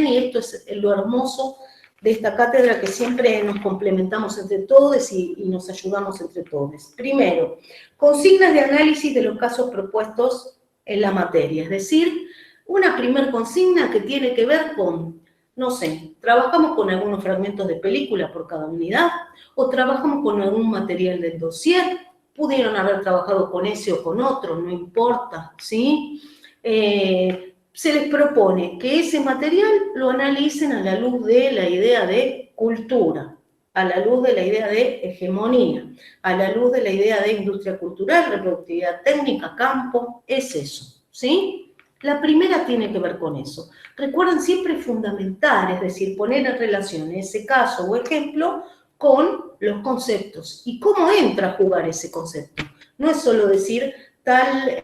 bien, y esto es lo hermoso de esta cátedra, que siempre nos complementamos entre todos y nos ayudamos entre todos. Primero, consignas de análisis de los casos propuestos en la materia, es decir, una primer consigna que tiene que ver con, no sé, trabajamos con algunos fragmentos de película por cada unidad, o trabajamos con algún material del dossier, pudieron haber trabajado con ese o con otro, no importa, ¿sí? Se les propone que ese material lo analicen a la luz de la idea de cultura, a la luz de la idea de hegemonía, a la luz de la idea de industria cultural, reproductividad técnica, campo, es eso, ¿sí? La primera tiene que ver con eso. Recuerden siempre fundamentar, es decir, poner en relación ese caso o ejemplo con los conceptos. ¿Y cómo entra a jugar ese concepto? No es solo decir tal...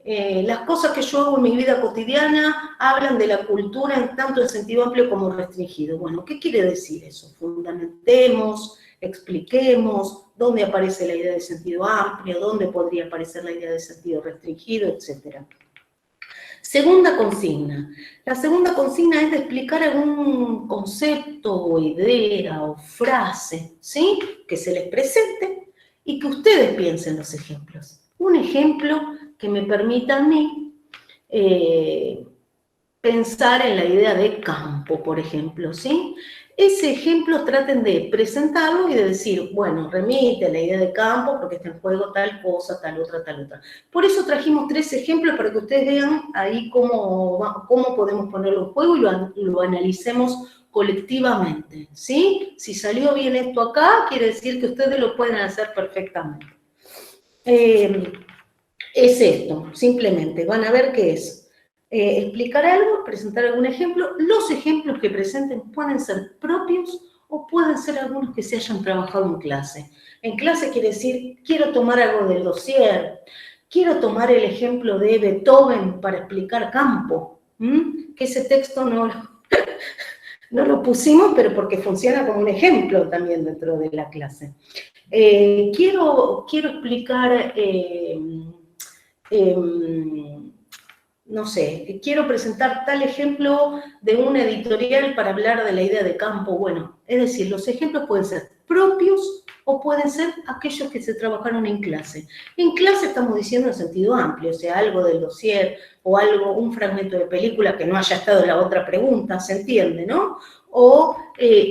las cosas que yo hago en mi vida cotidiana hablan de la cultura en tanto en sentido amplio como restringido. Bueno, ¿qué quiere decir eso? Fundamentemos, expliquemos dónde aparece la idea de sentido amplio, dónde podría aparecer la idea de sentido restringido, etc. Segunda consigna. La segunda consigna es de explicar algún concepto o idea o frase, ¿sí? Que se les presente y que ustedes piensen los ejemplos. Un ejemplo que me permita a mí pensar en la idea de campo, por ejemplo, ¿sí? Ese ejemplo traten de presentarlo y de decir, bueno, remite a la idea de campo porque está en juego tal cosa, tal otra, tal otra. Por eso trajimos 3 ejemplos para que ustedes vean ahí cómo podemos ponerlo en juego y lo analicemos colectivamente, ¿sí? Si salió bien esto acá, quiere decir que ustedes lo pueden hacer perfectamente. Es esto, simplemente, van a ver qué es. Explicar algo, presentar algún ejemplo. Los ejemplos que presenten pueden ser propios o pueden ser algunos que se hayan trabajado en clase. En clase quiere decir, quiero tomar algo del dossier, quiero tomar el ejemplo de Beethoven para explicar campo, que ese texto no lo pusimos, pero porque funciona como un ejemplo también dentro de la clase. Quiero explicar... no sé, quiero presentar tal ejemplo de una editorial para hablar de la idea de campo. Bueno, es decir, los ejemplos pueden ser propios o pueden ser aquellos que se trabajaron en clase. En clase estamos diciendo en sentido amplio, o sea, algo del dossier o algo, un fragmento de película que no haya estado en la otra pregunta, ¿se entiende, no? O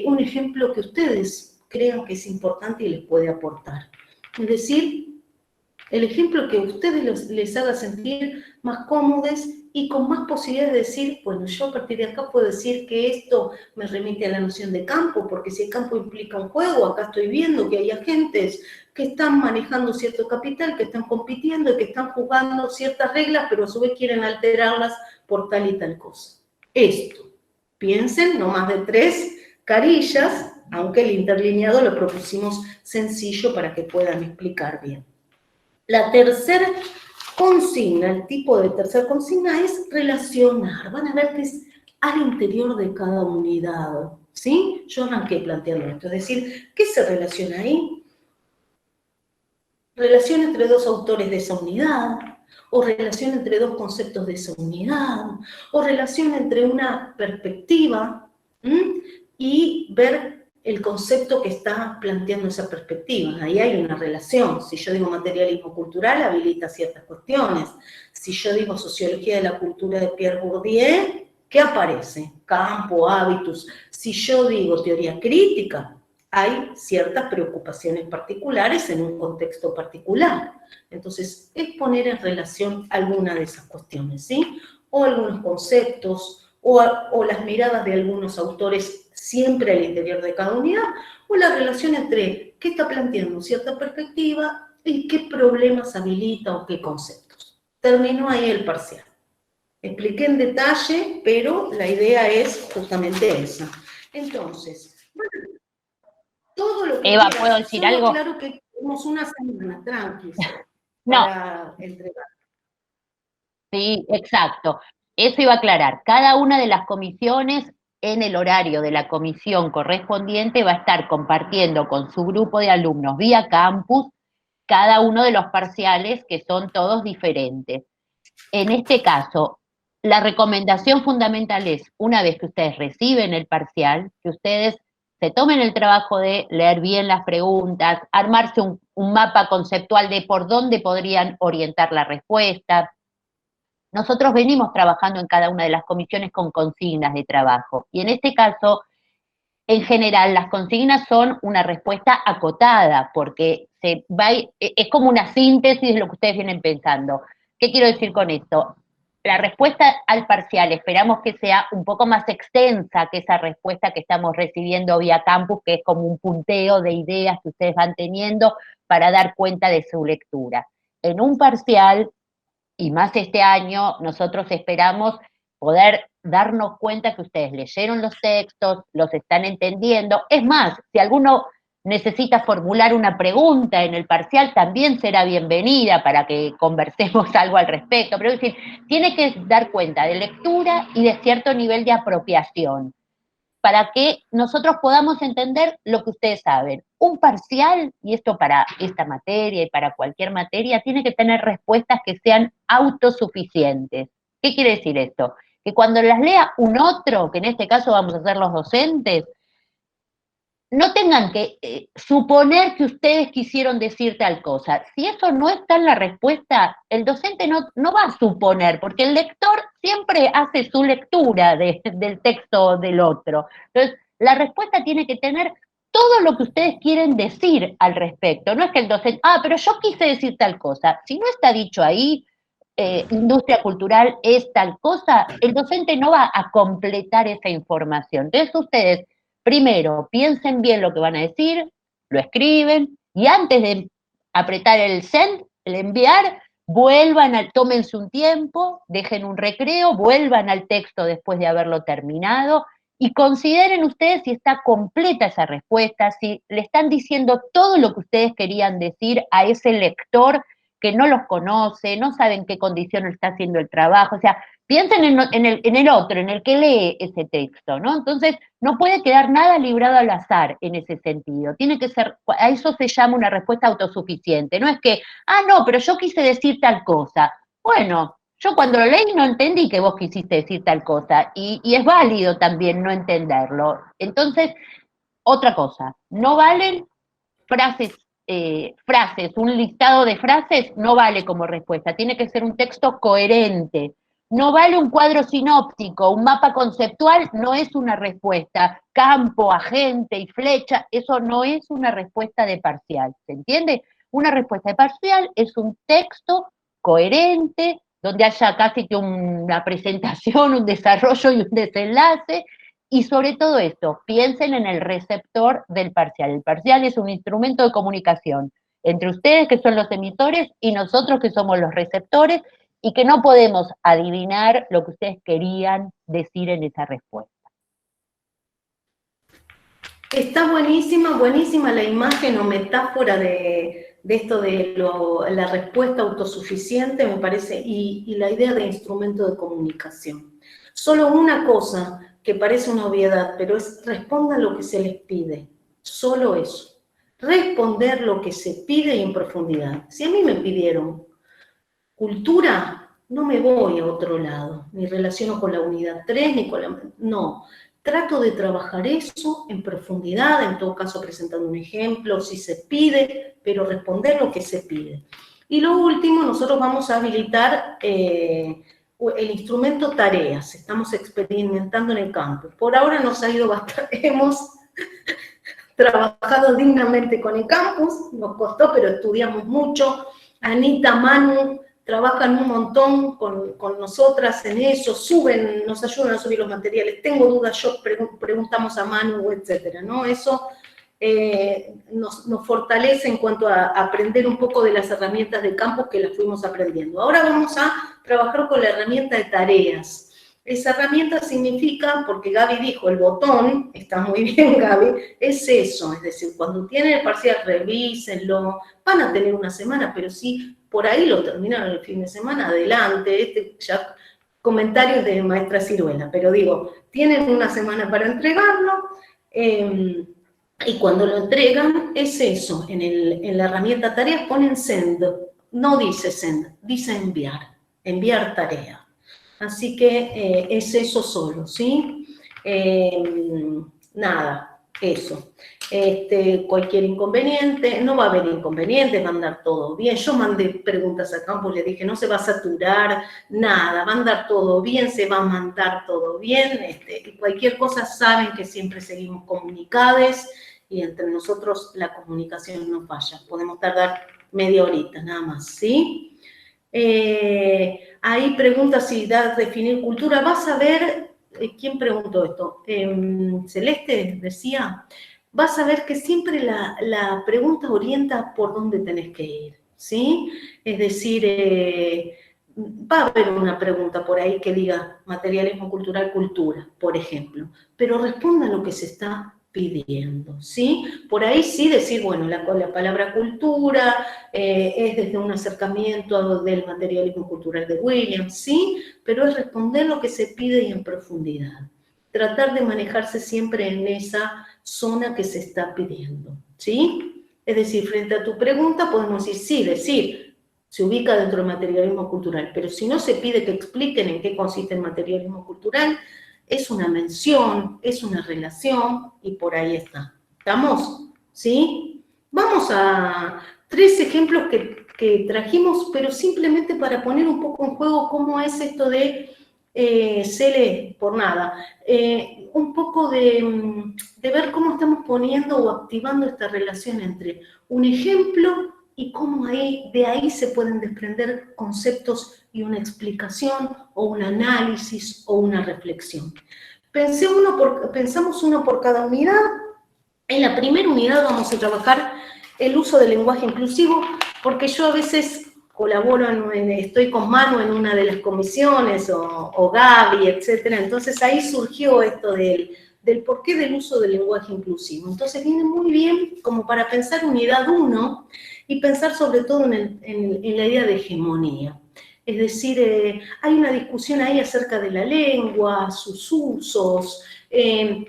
un ejemplo que ustedes crean que es importante y les puede aportar. Es decir, el ejemplo que a ustedes les haga sentir más cómodos y con más posibilidades de decir, bueno, yo a partir de acá puedo decir que esto me remite a la noción de campo, porque si el campo implica un juego, acá estoy viendo que hay agentes que están manejando cierto capital, que están compitiendo y que están jugando ciertas reglas, pero a su vez quieren alterarlas por tal y tal cosa. Esto, piensen, no más de 3 carillas, aunque el interlineado lo propusimos sencillo para que puedan explicar bien. La tercera consigna, el tipo de tercera consigna es relacionar. Van a ver que es al interior de cada unidad, ¿sí? Yo arranqué planteando esto, es decir, ¿qué se relaciona ahí? Relación entre 2 autores de esa unidad, o relación entre 2 conceptos de esa unidad, o relación entre una perspectiva y ver el concepto que está planteando esa perspectiva. Ahí hay una relación. Si yo digo materialismo cultural, habilita ciertas cuestiones. Si yo digo sociología de la cultura de Pierre Bourdieu, ¿qué aparece? Campo, hábitos. Si yo digo teoría crítica, hay ciertas preocupaciones particulares en un contexto particular. Entonces, es poner en relación alguna de esas cuestiones, ¿sí? O algunos conceptos, o las miradas de algunos autores siempre al interior de cada unidad, o la relación entre qué está planteando cierta perspectiva y qué problemas habilita o qué conceptos. Terminó ahí el parcial. Expliqué en detalle, pero la idea es justamente esa. Entonces, todo lo que Eva, quieras, ¿puedo decir algo? Claro que tenemos una semana, tranquis, No. para entregar. Sí, exacto. Eso iba a aclarar. Cada una de las comisiones, en el horario de la comisión correspondiente, va a estar compartiendo con su grupo de alumnos vía campus cada uno de los parciales, que son todos diferentes. En este caso, la recomendación fundamental es, una vez que ustedes reciben el parcial, que ustedes se tomen el trabajo de leer bien las preguntas, armarse un mapa conceptual de por dónde podrían orientar la respuesta. Nosotros venimos trabajando en cada una de las comisiones con consignas de trabajo, y en este caso, en general, las consignas son una respuesta acotada, porque es como una síntesis de lo que ustedes vienen pensando. ¿Qué quiero decir con esto? La respuesta al parcial esperamos que sea un poco más extensa que esa respuesta que estamos recibiendo vía campus, que es como un punteo de ideas que ustedes van teniendo para dar cuenta de su lectura. En un parcial, y más este año, nosotros esperamos poder darnos cuenta que ustedes leyeron los textos, los están entendiendo. Es más, si alguno necesita formular una pregunta en el parcial, también será bienvenida para que conversemos algo al respecto. Pero es decir, tiene que dar cuenta de lectura y de cierto nivel de apropiación, para que nosotros podamos entender lo que ustedes saben. Un parcial, y esto para esta materia y para cualquier materia, tiene que tener respuestas que sean autosuficientes. ¿Qué quiere decir esto? Que cuando las lea un otro, que en este caso vamos a ser los docentes, no tengan que suponer que ustedes quisieron decir tal cosa. Si eso no está en la respuesta, el docente no va a suponer, porque el lector siempre hace su lectura del texto del otro. Entonces, la respuesta tiene que tener todo lo que ustedes quieren decir al respecto. No es que el docente, pero yo quise decir tal cosa. Si no está dicho ahí, industria cultural es tal cosa, el docente no va a completar esa información. Entonces, ustedes primero, piensen bien lo que van a decir, lo escriben, y antes de apretar el send, el enviar, tómense un tiempo, dejen un recreo, vuelvan al texto después de haberlo terminado, y consideren ustedes si está completa esa respuesta, si le están diciendo todo lo que ustedes querían decir a ese lector que no los conoce, no sabe en qué condición está haciendo el trabajo. O sea, piensen en el otro, en el que lee ese texto, ¿no? Entonces, no puede quedar nada librado al azar en ese sentido. Tiene que ser, a eso se llama una respuesta autosuficiente. No es que, no, pero yo quise decir tal cosa. Bueno, yo cuando lo leí no entendí que vos quisiste decir tal cosa, y es válido también no entenderlo. Entonces, otra cosa, no valen frases, un listado de frases no vale como respuesta, tiene que ser un texto coherente. No vale un cuadro sinóptico, un mapa conceptual no es una respuesta. Campo, agente y flecha, eso no es una respuesta de parcial, ¿se entiende? Una respuesta de parcial es un texto coherente, donde haya casi que una presentación, un desarrollo y un desenlace, y sobre todo esto, piensen en el receptor del parcial. El parcial es un instrumento de comunicación entre ustedes, que son los emisores, y nosotros, que somos los receptores, y que no podemos adivinar lo que ustedes querían decir en esa respuesta. Está buenísima, buenísima la imagen o metáfora de esto de la respuesta autosuficiente, me parece, y la idea de instrumento de comunicación. Solo una cosa que parece una obviedad, pero es respondan lo que se les pide, solo eso. Responder lo que se pide y en profundidad. Si a mí me pidieron cultura, no me voy a otro lado, ni relaciono con la unidad 3, ni con la... No, trato de trabajar eso en profundidad, en todo caso presentando un ejemplo, si se pide, pero responder lo que se pide. Y lo último, nosotros vamos a habilitar el instrumento tareas, estamos experimentando en el campo. Por ahora nos ha ido bastante, hemos trabajado dignamente con el campus, nos costó, pero estudiamos mucho. Anita, Manu, trabajan un montón con nosotras en eso, nos ayudan a subir los materiales. Tengo dudas, yo preguntamos a Manu, etcétera, ¿no? Eso nos fortalece en cuanto a aprender un poco de las herramientas de campus que las fuimos aprendiendo. Ahora vamos a trabajar con la herramienta de tareas. Esa herramienta significa, porque Gaby dijo, el botón, está muy bien Gaby, es eso, es decir, cuando tienen el parcial, revísenlo, van a tener una semana, pero si por ahí lo terminaron el fin de semana, adelante, ya comentarios de maestra Ciruela, pero digo, tienen una semana para entregarlo, y cuando lo entregan, es eso, en la herramienta tareas ponen send, no dice send, dice enviar tarea. Así que es eso solo, ¿sí? Nada, eso. Cualquier inconveniente, no va a haber inconvenientes, va a andar todo bien. Yo mandé preguntas a campo, le dije, no se va a saturar, nada, va a andar todo bien, se va a mandar todo bien. Y cualquier cosa saben que siempre seguimos comunicados y entre nosotros la comunicación no falla. Podemos tardar media horita nada más, ¿sí? Ahí pregunta si da a definir cultura. Vas a ver, ¿quién preguntó esto? Celeste decía, vas a ver que siempre la pregunta orienta por dónde tenés que ir, ¿sí? Es decir, va a haber una pregunta por ahí que diga materialismo cultural, cultura, por ejemplo, pero responda a lo que se está pidiendo, ¿sí? Por ahí sí decir, bueno, la palabra cultura es desde un acercamiento del materialismo cultural de Williams, ¿sí? Pero es responder lo que se pide y en profundidad. Tratar de manejarse siempre en esa zona que se está pidiendo, ¿sí? Es decir, frente a tu pregunta podemos decir, se ubica dentro del materialismo cultural, pero si no se pide que expliquen en qué consiste el materialismo cultural, es una mención, es una relación, y por ahí está. ¿Estamos? ¿Sí? Vamos a 3 ejemplos que trajimos, pero simplemente para poner un poco en juego cómo es esto de Cele, por nada, un poco de ver cómo estamos poniendo o activando esta relación entre un ejemplo y cómo de ahí se pueden desprender conceptos y una explicación o un análisis o una reflexión. Pensamos uno por cada unidad. En la primera unidad vamos a trabajar el uso del lenguaje inclusivo, porque yo a veces colaboro, estoy con Manu en una de las comisiones, o Gaby, etcétera. Entonces ahí surgió esto del porqué del uso del lenguaje inclusivo. Entonces viene muy bien como para pensar unidad 1 y pensar sobre todo en la idea de hegemonía. Es decir, hay una discusión ahí acerca de la lengua, sus usos,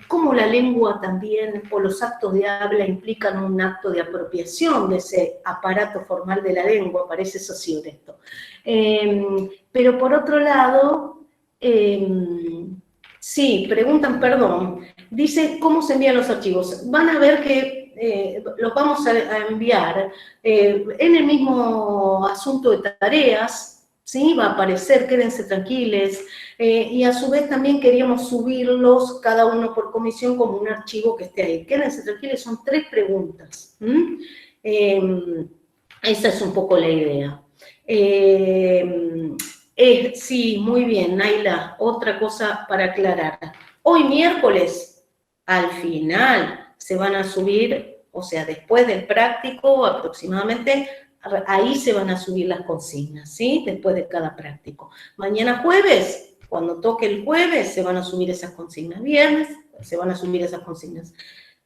cómo la lengua también, o los actos de habla implican un acto de apropiación de ese aparato formal de la lengua, parece sociólecto. Pero por otro lado, sí, preguntan, perdón, dice cómo se envían los archivos. Van a ver que los vamos a enviar en el mismo asunto de tareas, ¿sí? Va a aparecer, quédense tranquiles, y a su vez también queríamos subirlos cada uno por comisión como un archivo que esté ahí. Quédense tranquiles, son 3 preguntas. Esa es un poco la idea. Sí, muy bien, Naila, otra cosa para aclarar. Hoy miércoles, al final, se van a subir, o sea, después del práctico aproximadamente, ahí se van a subir las consignas, ¿sí? Después de cada práctico. Mañana jueves, cuando toque el jueves, se van a subir esas consignas. Viernes, se van a subir esas consignas.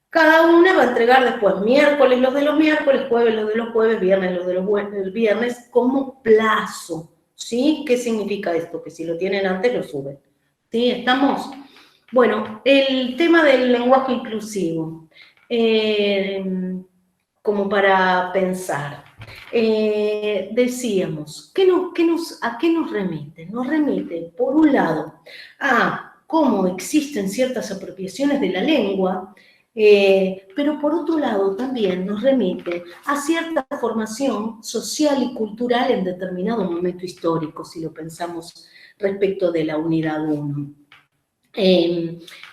Cada una va a entregar después miércoles los de los miércoles, jueves los de los jueves, viernes los de los viernes, como plazo, ¿sí? ¿Qué significa esto? Que si lo tienen antes, lo suben. ¿Sí? ¿Estamos? Bueno, el tema del lenguaje inclusivo, como para pensar. Decíamos, ¿a qué nos remite? Nos remite, por un lado, a cómo existen ciertas apropiaciones de la lengua, pero por otro lado también nos remite a cierta formación social y cultural en determinado momento histórico, si lo pensamos respecto de la unidad 1.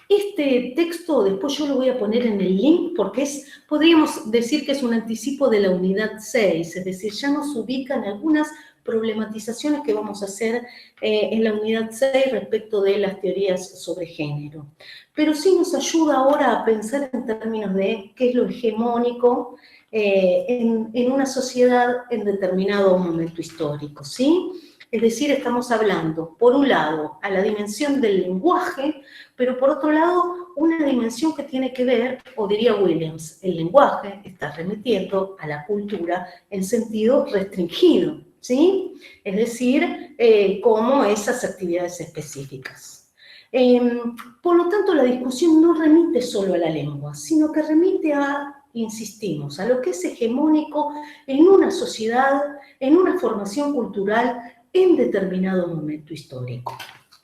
Este texto después yo lo voy a poner en el link porque podríamos decir que es un anticipo de la unidad 6, es decir, ya nos ubica en algunas problematizaciones que vamos a hacer en la unidad 6 respecto de las teorías sobre género. Pero sí nos ayuda ahora a pensar en términos de qué es lo hegemónico en una sociedad en determinado momento histórico, ¿sí? Es decir, estamos hablando, por un lado, a la dimensión del lenguaje, pero por otro lado, una dimensión que tiene que ver, o diría Williams, el lenguaje está remitiendo a la cultura en sentido restringido, ¿sí? Es decir, como esas actividades específicas. Por lo tanto, la discusión no remite solo a la lengua, sino que remite insistimos, a lo que es hegemónico en una sociedad, en una formación cultural, en determinado momento histórico.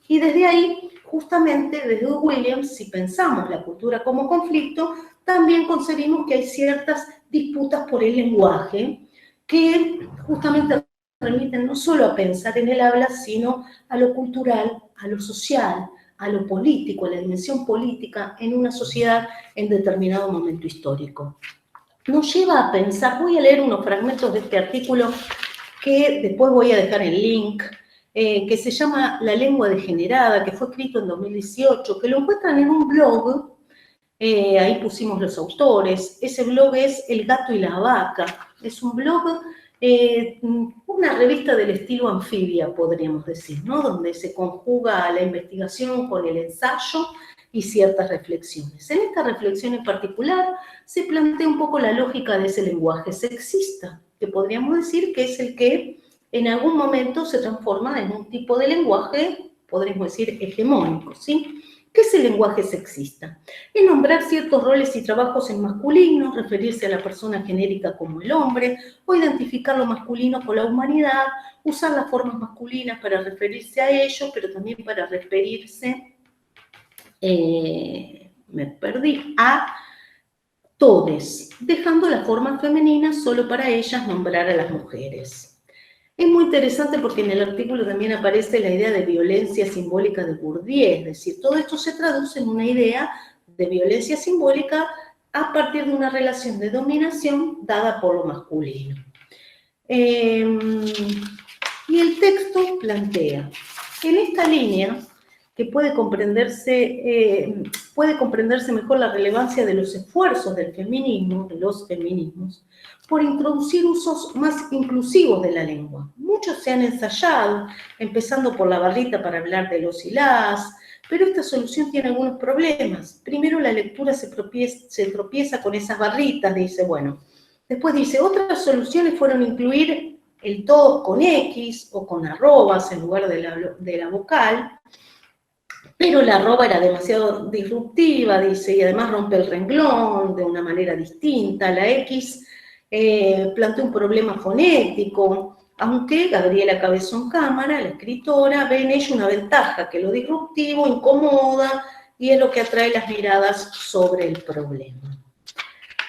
Y desde ahí, justamente desde Williams, si pensamos la cultura como conflicto, también concebimos que hay ciertas disputas por el lenguaje que justamente remiten no solo a pensar en el habla, sino a lo cultural, a lo social, a lo político, a la dimensión política en una sociedad en determinado momento histórico. Nos lleva a pensar, voy a leer unos fragmentos de este artículo que después voy a dejar el link, que se llama La lengua degenerada, que fue escrito en 2018, que lo encuentran en un blog, ahí pusimos los autores, ese blog es El gato y la vaca, es un blog, una revista del estilo anfibia, podríamos decir, ¿no? Donde se conjuga la investigación con el ensayo y ciertas reflexiones. En esta reflexión en particular se plantea un poco la lógica de ese lenguaje sexista, que podríamos decir que es el que en algún momento se transforma en un tipo de lenguaje, podríamos decir, hegemónico, ¿sí? ¿Qué es el lenguaje sexista? Es nombrar ciertos roles y trabajos en masculino, referirse a la persona genérica como el hombre, o identificar lo masculino con la humanidad, usar las formas masculinas para referirse a ellos, pero también para referirse, a todes, dejando la forma femenina solo para ellas nombrar a las mujeres. Es muy interesante porque en el artículo también aparece la idea de violencia simbólica de Bourdieu, es decir, todo esto se traduce en una idea de violencia simbólica a partir de una relación de dominación dada por lo masculino. Y el texto plantea, en esta línea, que puede comprenderse mejor la relevancia de los esfuerzos del feminismo, de los feminismos, por introducir usos más inclusivos de la lengua. Muchos se han ensayado, empezando por la barrita para hablar de los y las, pero esta solución tiene algunos problemas. Primero, la lectura se tropieza con esas barritas, dice, bueno. Después dice, otras soluciones fueron incluir el todos con X o con arrobas en lugar de la vocal, pero la arroba era demasiado disruptiva, dice, y además rompe el renglón de una manera distinta. La X plantea un problema fonético, aunque Gabriela Cabezón Cámara, la escritora, ve en ello una ventaja, que lo disruptivo incomoda y es lo que atrae las miradas sobre el problema.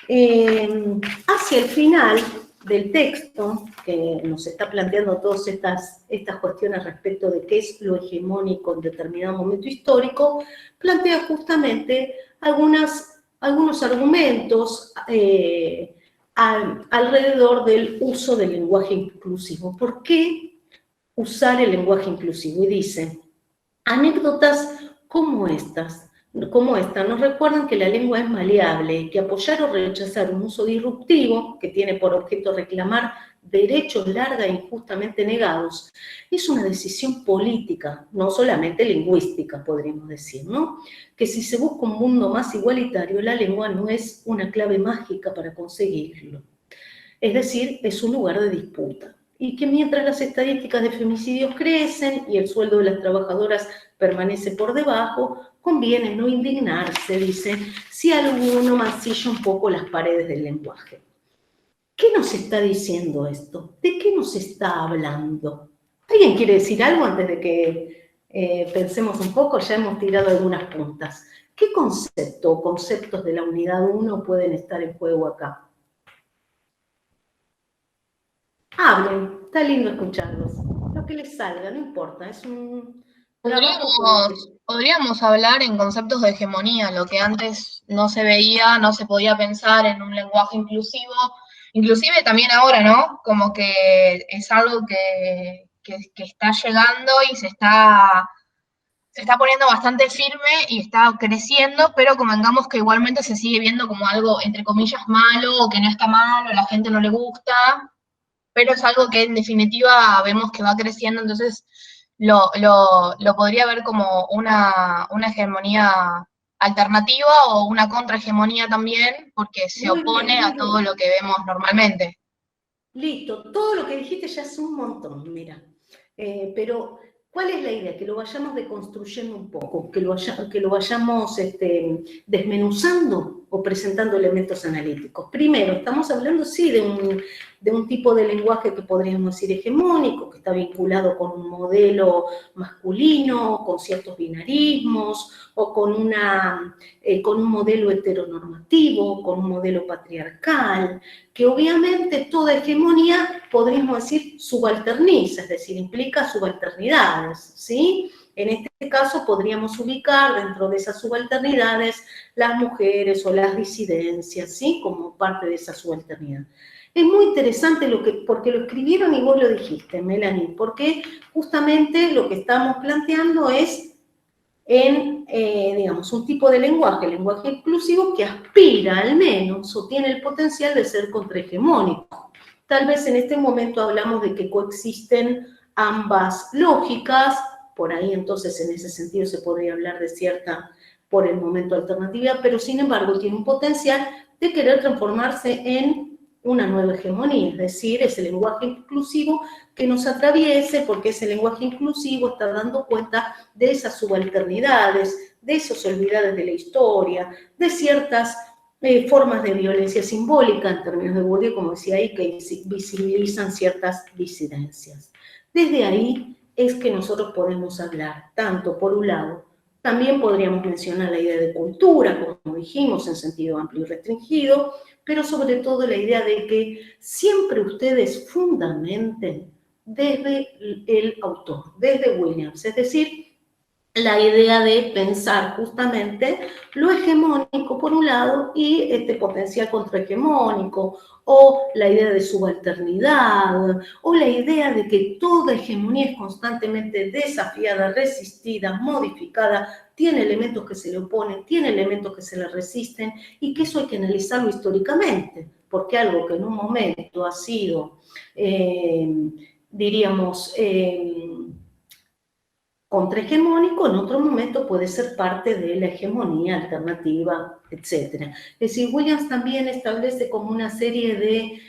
Hacia el final del texto, que nos está planteando todas estas cuestiones respecto de qué es lo hegemónico en determinado momento histórico, plantea justamente algunos argumentos alrededor del uso del lenguaje inclusivo. ¿Por qué usar el lenguaje inclusivo? Y dice, anécdotas como esta nos recuerdan que la lengua es maleable, que apoyar o rechazar un uso disruptivo, que tiene por objeto reclamar derechos larga e injustamente negados, es una decisión política, no solamente lingüística, podríamos decir, ¿no? Que si se busca un mundo más igualitario, la lengua no es una clave mágica para conseguirlo. Es decir, es un lugar de disputa. Y que mientras las estadísticas de femicidios crecen y el sueldo de las trabajadoras permanece por debajo, conviene no indignarse, dice, si alguno mancilla un poco las paredes del lenguaje. ¿Qué nos está diciendo esto? ¿De qué nos está hablando? ¿Alguien quiere decir algo antes de que pensemos un poco? Ya hemos tirado algunas puntas. ¿Qué concepto o conceptos de la unidad 1 pueden estar en juego acá? Hablen, está lindo escucharlos. Lo que les salga, no importa, es un trabajo. Podríamos hablar en conceptos de hegemonía, lo que antes no se veía, no se podía pensar en un lenguaje inclusivo, inclusive también ahora, ¿no? Como que es algo que está llegando y se está poniendo bastante firme y está creciendo, pero convengamos que igualmente se sigue viendo como algo, entre comillas, malo, o que no está malo, a la gente no le gusta, pero es algo que en definitiva vemos que va creciendo, entonces lo podría ver como una hegemonía alternativa o una contrahegemonía también, porque se opone a todo lo que vemos normalmente. Listo, todo lo que dijiste ya es un montón, mira. Pero, ¿cuál es la idea? Que lo vayamos deconstruyendo un poco, que lo vayamos desmenuzando o presentando elementos analíticos. Primero, estamos hablando, sí, de un tipo de lenguaje que podríamos decir hegemónico, que está vinculado con un modelo masculino, con ciertos binarismos, o con un modelo heteronormativo, con un modelo patriarcal, que obviamente toda hegemonía, podríamos decir, subalterniza, es decir, implica subalternidades, ¿sí? En este caso podríamos ubicar dentro de esas subalternidades las mujeres o las disidencias, ¿sí? Como parte de esa subalternidad. Es muy interesante porque lo escribieron y vos lo dijiste, Melanie, porque justamente lo que estamos planteando es digamos, un tipo de lenguaje, el lenguaje inclusivo, que aspira al menos o tiene el potencial de ser contrahegemónico. Tal vez en este momento hablamos de que coexisten ambas lógicas, por ahí entonces en ese sentido se podría hablar de cierta, por el momento, alternatividad, pero sin embargo tiene un potencial de querer transformarse en una nueva hegemonía, es decir, ese lenguaje inclusivo que nos atraviese, porque ese lenguaje inclusivo está dando cuenta de esas subalternidades, de esas olvidades de la historia, de ciertas formas de violencia simbólica, en términos de Bourdieu, como decía ahí, que visibilizan ciertas disidencias. Desde ahí es que nosotros podemos hablar, tanto por un lado, también podríamos mencionar la idea de cultura, como dijimos, en sentido amplio y restringido, pero sobre todo la idea de que siempre ustedes fundamenten desde el autor, desde Williams, es decir, la idea de pensar justamente lo hegemónico por un lado y este potencial contrahegemónico, o la idea de subalternidad, o la idea de que toda hegemonía es constantemente desafiada, resistida, modificada, tiene elementos que se le oponen, tiene elementos que se le resisten, y que eso hay que analizarlo históricamente, porque algo que en un momento ha sido, diríamos, contrahegemónico, en otro momento puede ser parte de la hegemonía alternativa, etc. Es decir, Williams también establece como una serie de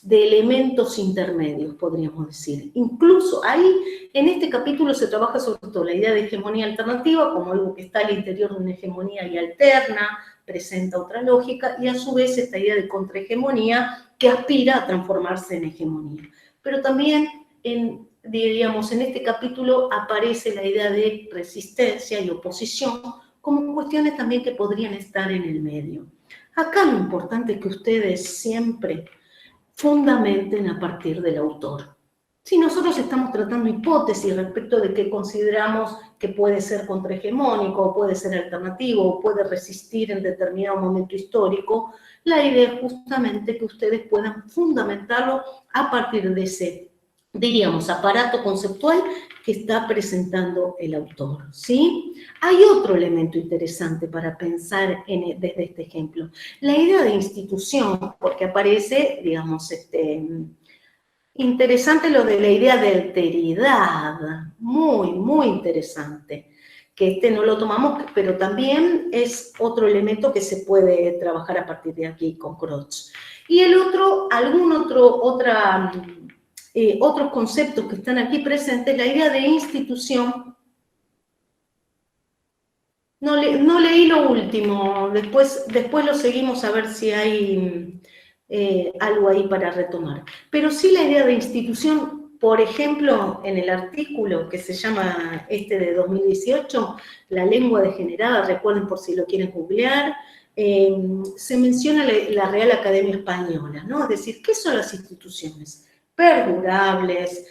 elementos intermedios, podríamos decir. Incluso ahí, en este capítulo se trabaja sobre todo la idea de hegemonía alternativa como algo que está al interior de una hegemonía y alterna, presenta otra lógica, y a su vez esta idea de contrahegemonía que aspira a transformarse en hegemonía. Pero también diríamos, en este capítulo aparece la idea de resistencia y oposición como cuestiones también que podrían estar en el medio. Acá lo importante es que ustedes siempre fundamenten a partir del autor. Si nosotros estamos tratando hipótesis respecto de qué consideramos que puede ser contrahegemónico, o puede ser alternativo, o puede resistir en determinado momento histórico, la idea es justamente que ustedes puedan fundamentarlo a partir de ese, diríamos, aparato conceptual que está presentando el autor, ¿sí? Hay otro elemento interesante para pensar desde este ejemplo, la idea de institución, porque aparece, digamos, interesante lo de la idea de alteridad, muy, muy interesante, que no lo tomamos, pero también es otro elemento que se puede trabajar a partir de aquí con Crotz. Y el otro, otros conceptos que están aquí presentes, la idea de institución. No leí lo último, después lo seguimos a ver si hay algo ahí para retomar. Pero sí la idea de institución, por ejemplo, en el artículo que se llama de 2018, La lengua degenerada, recuerden por si lo quieren googlear, se menciona la Real Academia Española, ¿no? Es decir, ¿qué son las instituciones? Perdurables,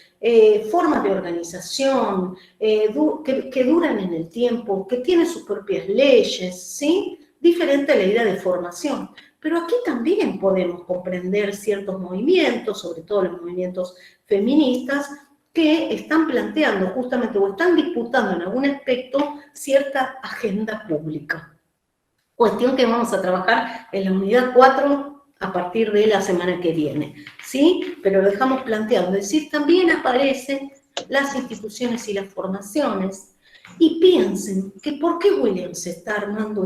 formas de organización, que duran en el tiempo, que tienen sus propias leyes, ¿sí? Diferente a la idea de formación. Pero aquí también podemos comprender ciertos movimientos, sobre todo los movimientos feministas, que están planteando justamente o están disputando en algún aspecto cierta agenda pública. Cuestión que vamos a trabajar en la unidad 4 a partir de la semana que viene, ¿sí? Pero lo dejamos planteado, es decir, también aparecen las instituciones y las formaciones, y piensen que ¿por qué Williams está armando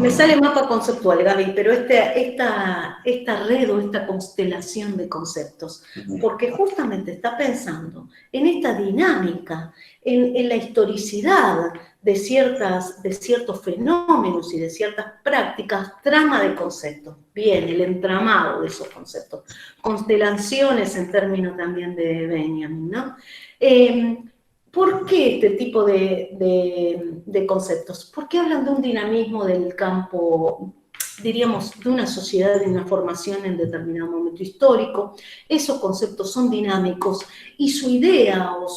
Me sale mapa conceptual, Gaby, pero esta red o esta constelación de conceptos, porque justamente está pensando en esta dinámica, en la historicidad de ciertos fenómenos y de ciertas prácticas, trama de conceptos. Bien, el entramado de esos conceptos. Constelaciones en términos también de Benjamin, ¿no? ¿Por qué este tipo de conceptos? Porque hablan de un dinamismo del campo, diríamos, de una sociedad, de una formación en determinado momento histórico. Esos conceptos son dinámicos y su idea o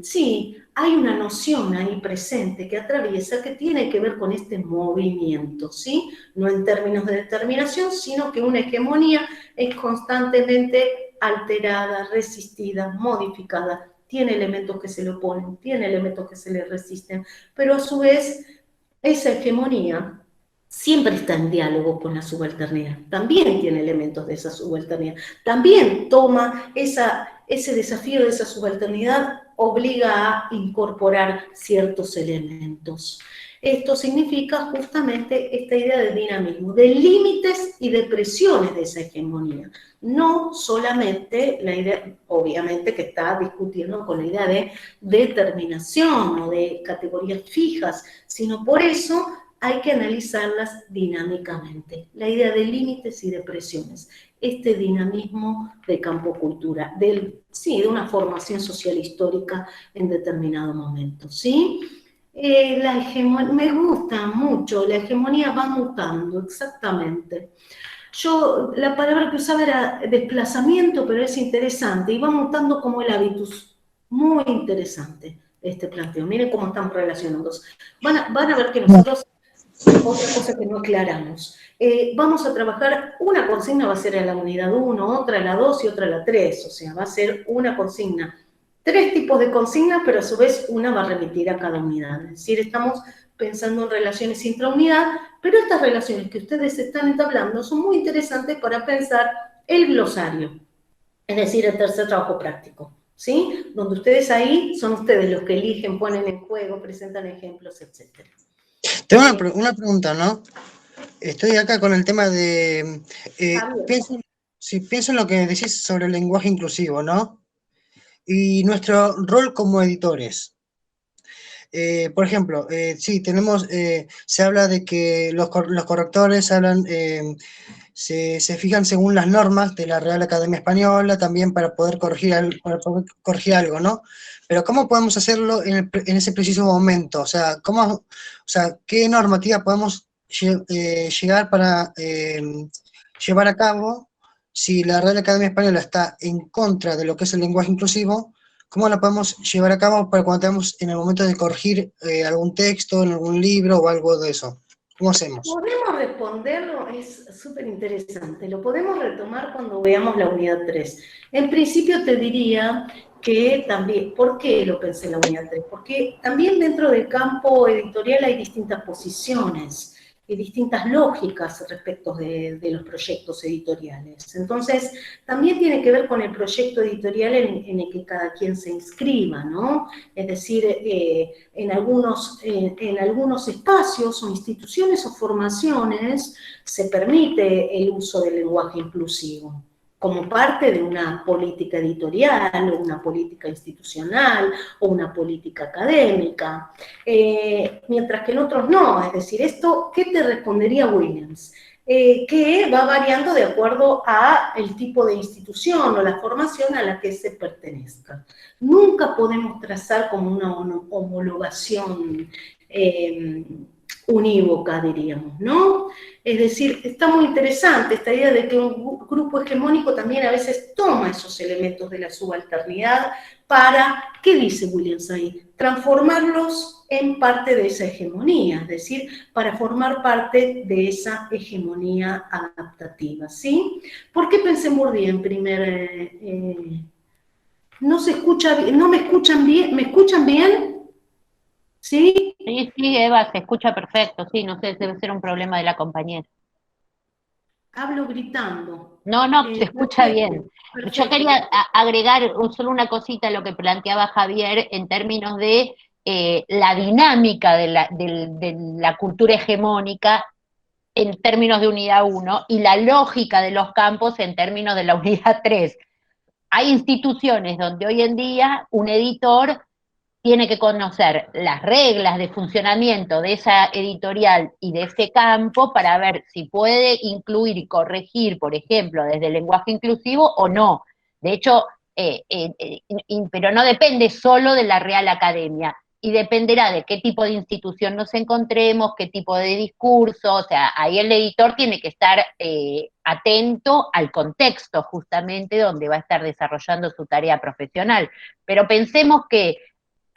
sí, hay una noción ahí presente que atraviesa, que tiene que ver con este movimiento, ¿sí? No en términos de determinación, sino que una hegemonía es constantemente alterada, resistida, modificada, tiene elementos que se le oponen, tiene elementos que se le resisten, pero a su vez esa hegemonía siempre está en diálogo con la subalternidad, también tiene elementos de esa subalternidad, también toma ese desafío de esa subalternidad, obliga a incorporar ciertos elementos. Esto significa justamente esta idea de dinamismo, de límites y de presiones de esa hegemonía. No solamente la idea, obviamente que está discutiendo con la idea de determinación o de categorías fijas, sino por eso hay que analizarlas dinámicamente. La idea de límites y de presiones. Este dinamismo de campo cultura, de una formación social histórica en determinado momento, ¿sí? La hegemonía, me gusta mucho, la hegemonía va mutando, exactamente. La palabra que usaba era desplazamiento, pero es interesante, y va mutando como el hábitus. Muy interesante este planteo. Miren cómo estamos relacionados. Van a ver que nosotros, otra cosa que no aclaramos, vamos a trabajar, una consigna va a ser a la unidad 1, otra a la 2 y otra a la 3, o sea, va a ser una consigna. 3 tipos de consignas, pero a su vez una va a remitir a cada unidad. Es decir, estamos pensando en relaciones intraunidad, pero estas relaciones que ustedes están entablando son muy interesantes para pensar el glosario, es decir, el tercer trabajo práctico, ¿sí? Donde ustedes ahí son ustedes los que eligen, ponen en juego, presentan ejemplos, etc. Tengo una pregunta, ¿no? Estoy acá con el tema de... pienso en lo que decís sobre el lenguaje inclusivo, ¿no? Y nuestro rol como editores. Por ejemplo, sí, tenemos, se habla de que los correctores hablan, se fijan según las normas de la Real Academia Española, también para poder corregir algo, ¿no? Pero ¿cómo podemos hacerlo en ese preciso momento? O sea, ¿qué normativa podemos llegar para llevar a cabo si la Real Academia Española está en contra de lo que es el lenguaje inclusivo? ¿Cómo la podemos llevar a cabo para cuando estemos en el momento de corregir algún texto, en algún libro o algo de eso? ¿Cómo hacemos? Podemos responderlo, es súper interesante. Lo podemos retomar cuando veamos la unidad 3. En principio te diría que también, ¿por qué lo pensé en la unidad 3? Porque también dentro del campo editorial hay distintas posiciones y distintas lógicas respecto de los proyectos editoriales. Entonces, también tiene que ver con el proyecto editorial en el que cada quien se inscriba, ¿no? Es decir, en algunos espacios o instituciones o formaciones se permite el uso del lenguaje inclusivo como parte de una política editorial, o una política institucional, o una política académica, mientras que en otros no. Es decir, esto, ¿qué te respondería Williams? Que va variando de acuerdo a el tipo de institución o la formación a la que se pertenezca. Nunca podemos trazar como una homologación unívoca, diríamos, ¿no? Es decir, está muy interesante esta idea de que un grupo hegemónico también a veces toma esos elementos de la subalternidad para, ¿qué dice Williams ahí? Transformarlos en parte de esa hegemonía, es decir, para formar parte de esa hegemonía adaptativa, ¿sí? ¿Por qué pensé en Bourdieu en primer... no se escucha bien, no me escuchan bien, ¿me escuchan bien? ¿Sí? Sí, Eva, se escucha perfecto, sí, no sé, debe ser un problema de la compañera. Hablo gritando. No, se escucha bien. Perfecto. Yo quería agregar solo una cosita a lo que planteaba Javier en términos de la dinámica de la cultura hegemónica en términos de unidad 1 y la lógica de los campos en términos de la unidad 3. Hay instituciones donde hoy en día un editor tiene que conocer las reglas de funcionamiento de esa editorial y de ese campo para ver si puede incluir y corregir, por ejemplo, desde el lenguaje inclusivo o no. De hecho, pero no depende solo de la Real Academia, y dependerá de qué tipo de institución nos encontremos, qué tipo de discurso, o sea, ahí el editor tiene que estar atento al contexto justamente donde va a estar desarrollando su tarea profesional. Pero pensemos que,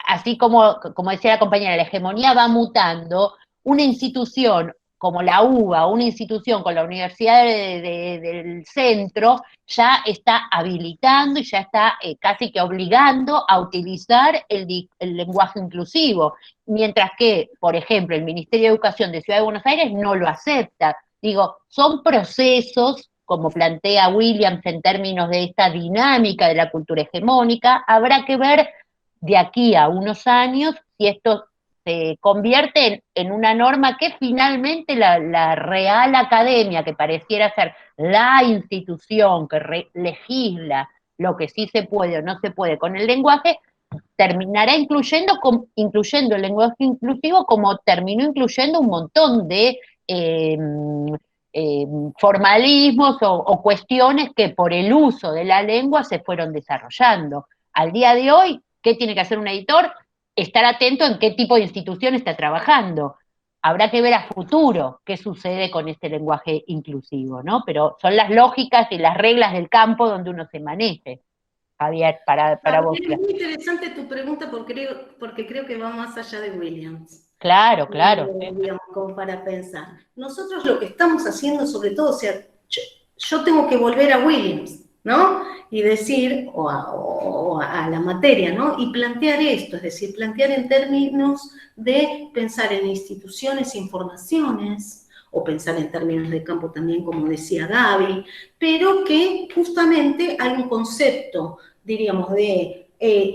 así como decía la compañera, la hegemonía va mutando, una institución como la UBA, una institución con la Universidad del Centro, ya está habilitando y ya está casi que obligando a utilizar el lenguaje inclusivo, mientras que, por ejemplo, el Ministerio de Educación de Ciudad de Buenos Aires no lo acepta. Digo, son procesos, como plantea Williams en términos de esta dinámica de la cultura hegemónica. Habrá que ver de aquí a unos años si esto se convierte en una norma que finalmente la Real Academia, que pareciera ser la institución que legisla lo que sí se puede o no se puede con el lenguaje, terminará incluyendo el lenguaje inclusivo como terminó incluyendo un montón de formalismos o cuestiones que por el uso de la lengua se fueron desarrollando. Al día de hoy, ¿qué tiene que hacer un editor? Estar atento en qué tipo de institución está trabajando. Habrá que ver a futuro qué sucede con este lenguaje inclusivo, ¿no? Pero son las lógicas y las reglas del campo donde uno se maneje. Javier, para vos. Es muy interesante tu pregunta porque creo que va más allá de Williams. Claro, claro. Digamos, como para pensar. Nosotros lo que estamos haciendo, sobre todo, o sea, yo tengo que volver a Williams, ¿no? Y decir, o a la materia, ¿no? Y plantear esto, es decir, plantear en términos de pensar en instituciones, informaciones, o pensar en términos de campo también, como decía Gaby, pero que justamente hay un concepto, diríamos, de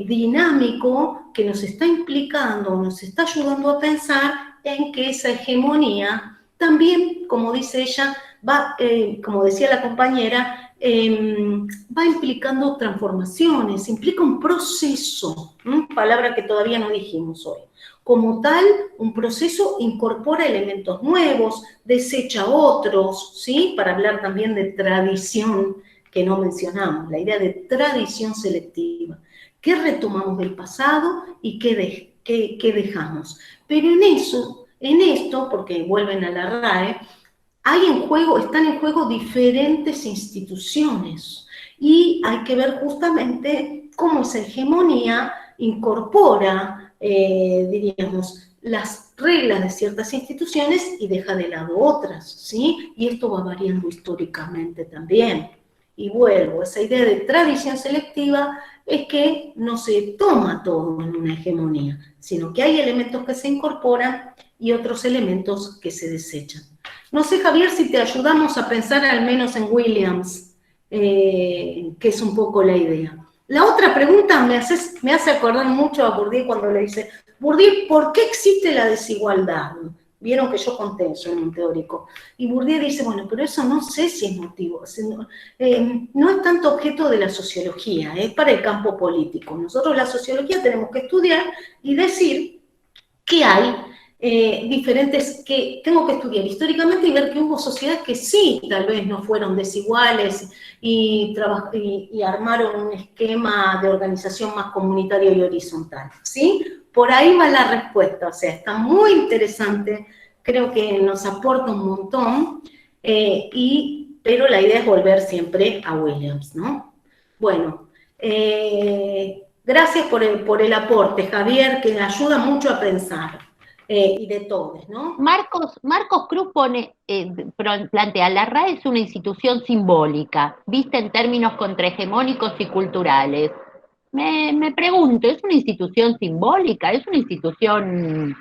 dinámico que nos está implicando, nos está ayudando a pensar en que esa hegemonía también, como dice ella, va, como decía la compañera, va implicando transformaciones, implica un proceso, palabra que todavía no dijimos hoy. Como tal, un proceso incorpora elementos nuevos, desecha otros, ¿sí? Para hablar también de tradición, que no mencionamos, la idea de tradición selectiva. ¿Qué retomamos del pasado y qué dejamos? Pero en esto, porque vuelven a la RAE, están en juego diferentes instituciones y hay que ver justamente cómo esa hegemonía incorpora, diríamos, las reglas de ciertas instituciones y deja de lado otras, ¿sí? Y esto va variando históricamente también. Y vuelvo, esa idea de tradición selectiva es que no se toma todo en una hegemonía, sino que hay elementos que se incorporan y otros elementos que se desechan. No sé, Javier, si te ayudamos a pensar al menos en Williams, que es un poco la idea. La otra pregunta me hace acordar mucho a Bourdieu cuando le dice, Bourdieu, ¿por qué existe la desigualdad? Vieron que yo conté eso en un teórico. Y Bourdieu dice, bueno, pero eso no sé si es motivo, no es tanto objeto de la sociología, es para el campo político. Nosotros la sociología tenemos que estudiar y decir que hay diferentes, que tengo que estudiar históricamente y ver que hubo sociedades que sí, tal vez no fueron desiguales y armaron un esquema de organización más comunitario y horizontal, ¿sí? Por ahí va la respuesta, o sea, está muy interesante, creo que nos aporta un montón, pero la idea es volver siempre a Williams, ¿no? Bueno, gracias por el aporte, Javier, que ayuda mucho a pensar. Y de todos, ¿no? Marcos Cruz plantea, la RAE es una institución simbólica, vista en términos contrahegemónicos y culturales. Me pregunto, ¿es una institución simbólica? ¿Es una institución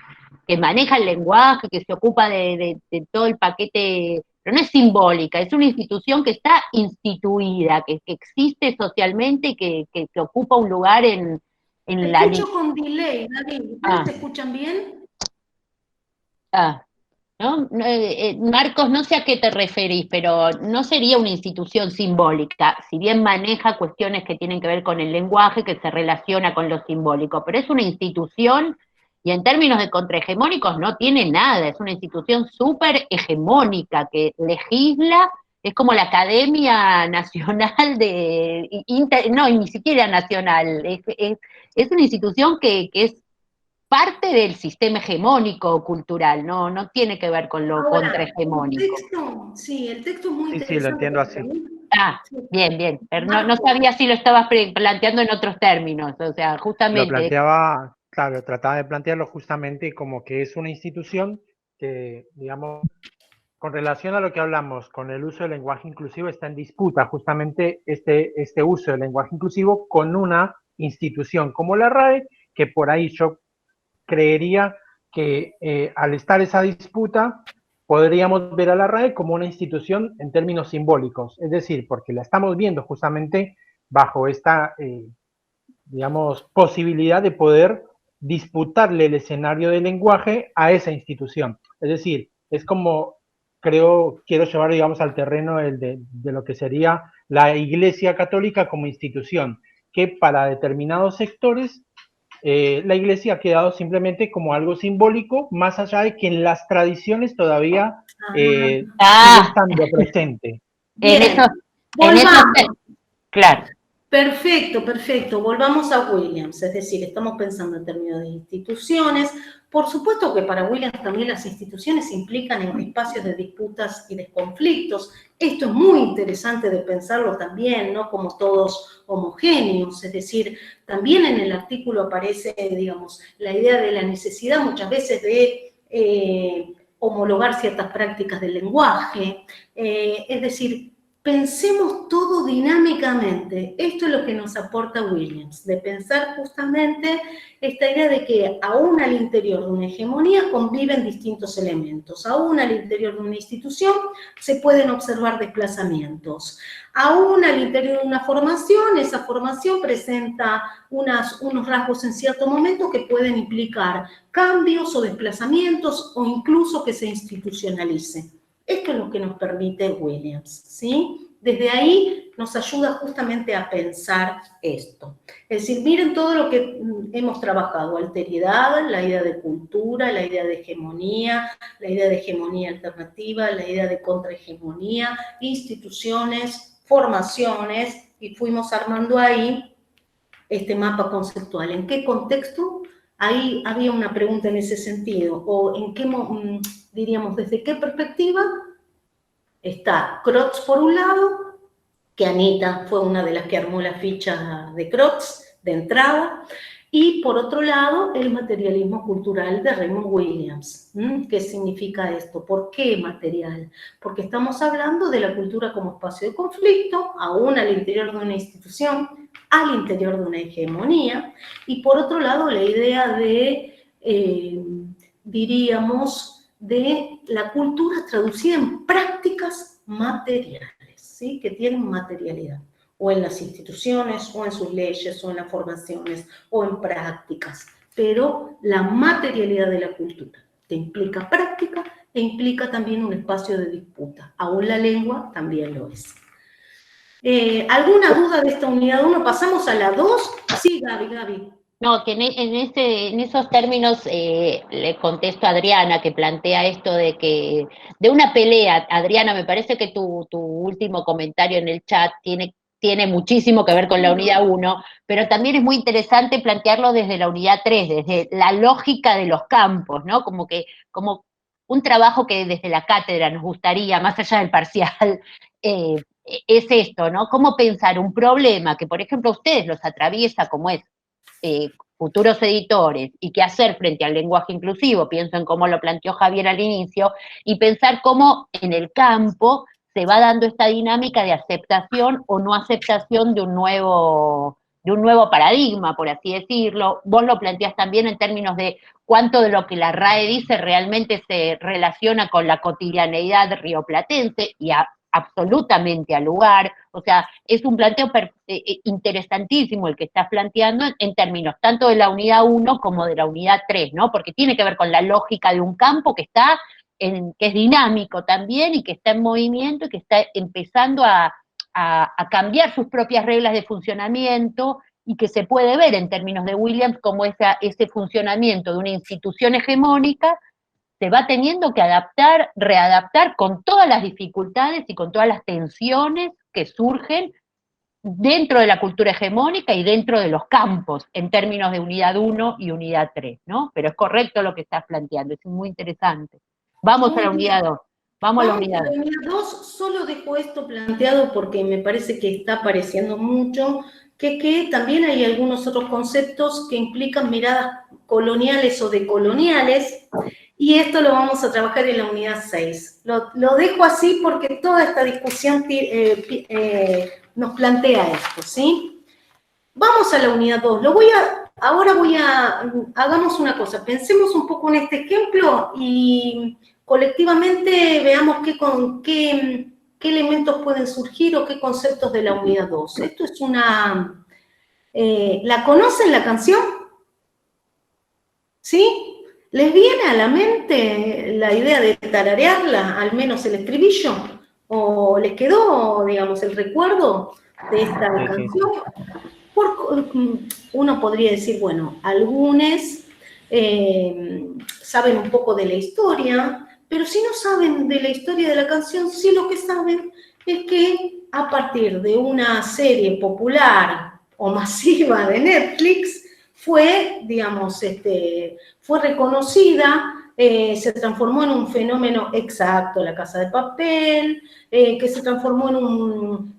que maneja el lenguaje, que se ocupa de todo el paquete? Pero no es simbólica, es una institución que está instituida, que existe socialmente y que ocupa un lugar en en Te la... escucho con delay, David. ¿Ustedes se escuchan bien? ¿No? Marcos, no sé a qué te referís, pero no sería una institución simbólica, si bien maneja cuestiones que tienen que ver con el lenguaje, que se relaciona con lo simbólico, pero es una institución, y en términos de contrahegemónicos no tiene nada, es una institución súper hegemónica, que legisla, es como la Academia Nacional no, ni siquiera nacional, es una institución que es parte del sistema hegemónico cultural, no tiene que ver con lo Ahora, el contrahegemónico. texto, sí, el texto es muy Sí, sí, lo interesante entiendo porque así. también, sí, Bien, pero no Marco, sabía si lo estabas planteando en otros términos, o sea, Lo justamente, planteaba, claro, trataba de plantearlo justamente como que es una institución que, digamos, con relación a lo que hablamos con el uso del lenguaje inclusivo, está en disputa justamente este uso del lenguaje inclusivo con una institución como la RAE, que por ahí yo creería que al estar esa disputa, podríamos ver a la RAE como una institución en términos simbólicos, es decir, porque la estamos viendo justamente bajo esta, digamos, posibilidad de poder disputarle el escenario del lenguaje a esa institución. Es decir, es como, quiero llevar, digamos, al terreno de lo que sería la Iglesia Católica como institución, que para determinados sectores la Iglesia ha quedado simplemente como algo simbólico, más allá de que en las tradiciones todavía sigue estando presente. en bien, esos, volvamos. claro. Perfecto, perfecto. Volvamos a Williams, es decir, estamos pensando en términos de instituciones. Por supuesto que para Williams también las instituciones implican en espacios de disputas y de conflictos. Esto es muy interesante de pensarlo también, no como todos homogéneos, es decir, también en el artículo aparece, digamos, la idea de la necesidad muchas veces de homologar ciertas prácticas del lenguaje, es decir, pensemos todo dinámicamente. Esto es lo que nos aporta Williams, de pensar justamente esta idea de que aún al interior de una hegemonía conviven distintos elementos. Aún al interior de una institución se pueden observar desplazamientos. Aún al interior de una formación, esa formación presenta unos rasgos en cierto momento que pueden implicar cambios o desplazamientos o incluso que se institucionalice. Esto es lo que nos permite Williams, ¿sí? Desde ahí nos ayuda justamente a pensar esto. Es decir, miren todo lo que hemos trabajado, alteridad, la idea de cultura, la idea de hegemonía alternativa, la idea de contrahegemonía, instituciones, formaciones, y fuimos armando ahí este mapa conceptual. ¿En qué contexto? Ahí había una pregunta en ese sentido, o en qué, diríamos, desde qué perspectiva. Está Crotz por un lado, que Anita fue una de las que armó la ficha de Crotz de entrada, y por otro lado, el materialismo cultural de Raymond Williams. ¿Qué significa esto? ¿Por qué material? Porque estamos hablando de la cultura como espacio de conflicto, aún al interior de una institución, al interior de una hegemonía, y por otro lado, la idea de, diríamos, de la cultura traducida en prácticas materiales, ¿sí? Que tienen materialidad, o en las instituciones, o en sus leyes, o en las formaciones, o en prácticas, pero la materialidad de la cultura, que implica práctica e implica también un espacio de disputa. Aún la lengua también lo es. ¿Alguna duda de esta unidad 1? ¿Pasamos a la 2? Sí, Gaby. No, que en esos términos le contesto a Adriana, que plantea esto de una pelea. Adriana, me parece que tu último comentario en el chat tiene muchísimo que ver con la unidad 1, pero también es muy interesante plantearlo desde la unidad 3, desde la lógica de los campos, ¿no? Como un trabajo que desde la cátedra nos gustaría, más allá del parcial, es esto, ¿no? Cómo pensar un problema que, por ejemplo, a ustedes los atraviesa, como es futuros editores, y qué hacer frente al lenguaje inclusivo, pienso en cómo lo planteó Javier al inicio, y pensar cómo en el campo se va dando esta dinámica de aceptación o no aceptación de un nuevo paradigma, por así decirlo. Vos lo planteás también en términos de cuánto de lo que la RAE dice realmente se relaciona con la cotidianeidad rioplatense, y absolutamente al lugar. O sea, es un planteo interesantísimo el que estás planteando en términos tanto de la unidad 1 como de la unidad 3, ¿no? Porque tiene que ver con la lógica de un campo que que es dinámico también y que está en movimiento y que está empezando a cambiar sus propias reglas de funcionamiento, y que se puede ver en términos de Williams como ese funcionamiento de una institución hegemónica se va teniendo que adaptar, readaptar con todas las dificultades y con todas las tensiones que surgen dentro de la cultura hegemónica y dentro de los campos, en términos de unidad 1 y unidad 3, ¿no? Pero es correcto lo que estás planteando, es muy interesante. Vamos a la unidad 2. Vamos a la unidad 2. La unidad 2, solo dejo esto planteado porque me parece que está apareciendo mucho, que también hay algunos otros conceptos que implican miradas coloniales o decoloniales, y esto lo vamos a trabajar en la unidad 6. Lo dejo así porque toda esta discusión nos plantea esto, ¿sí? Vamos a la unidad 2. Hagamos una cosa, pensemos un poco en este ejemplo y colectivamente veamos qué elementos pueden surgir o qué conceptos de la unidad 2. Esto es una... ¿la conocen la canción? ¿Sí? ¿Les viene a la mente la idea de tararearla, al menos el estribillo? ¿O les quedó, digamos, el recuerdo de esta canción? Uno podría decir, bueno, algunos saben un poco de la historia, pero si no saben de la historia de la canción, sí lo que saben es que a partir de una serie popular o masiva de Netflix fue, digamos, fue reconocida, se transformó en un fenómeno exacto, La Casa de Papel, que se transformó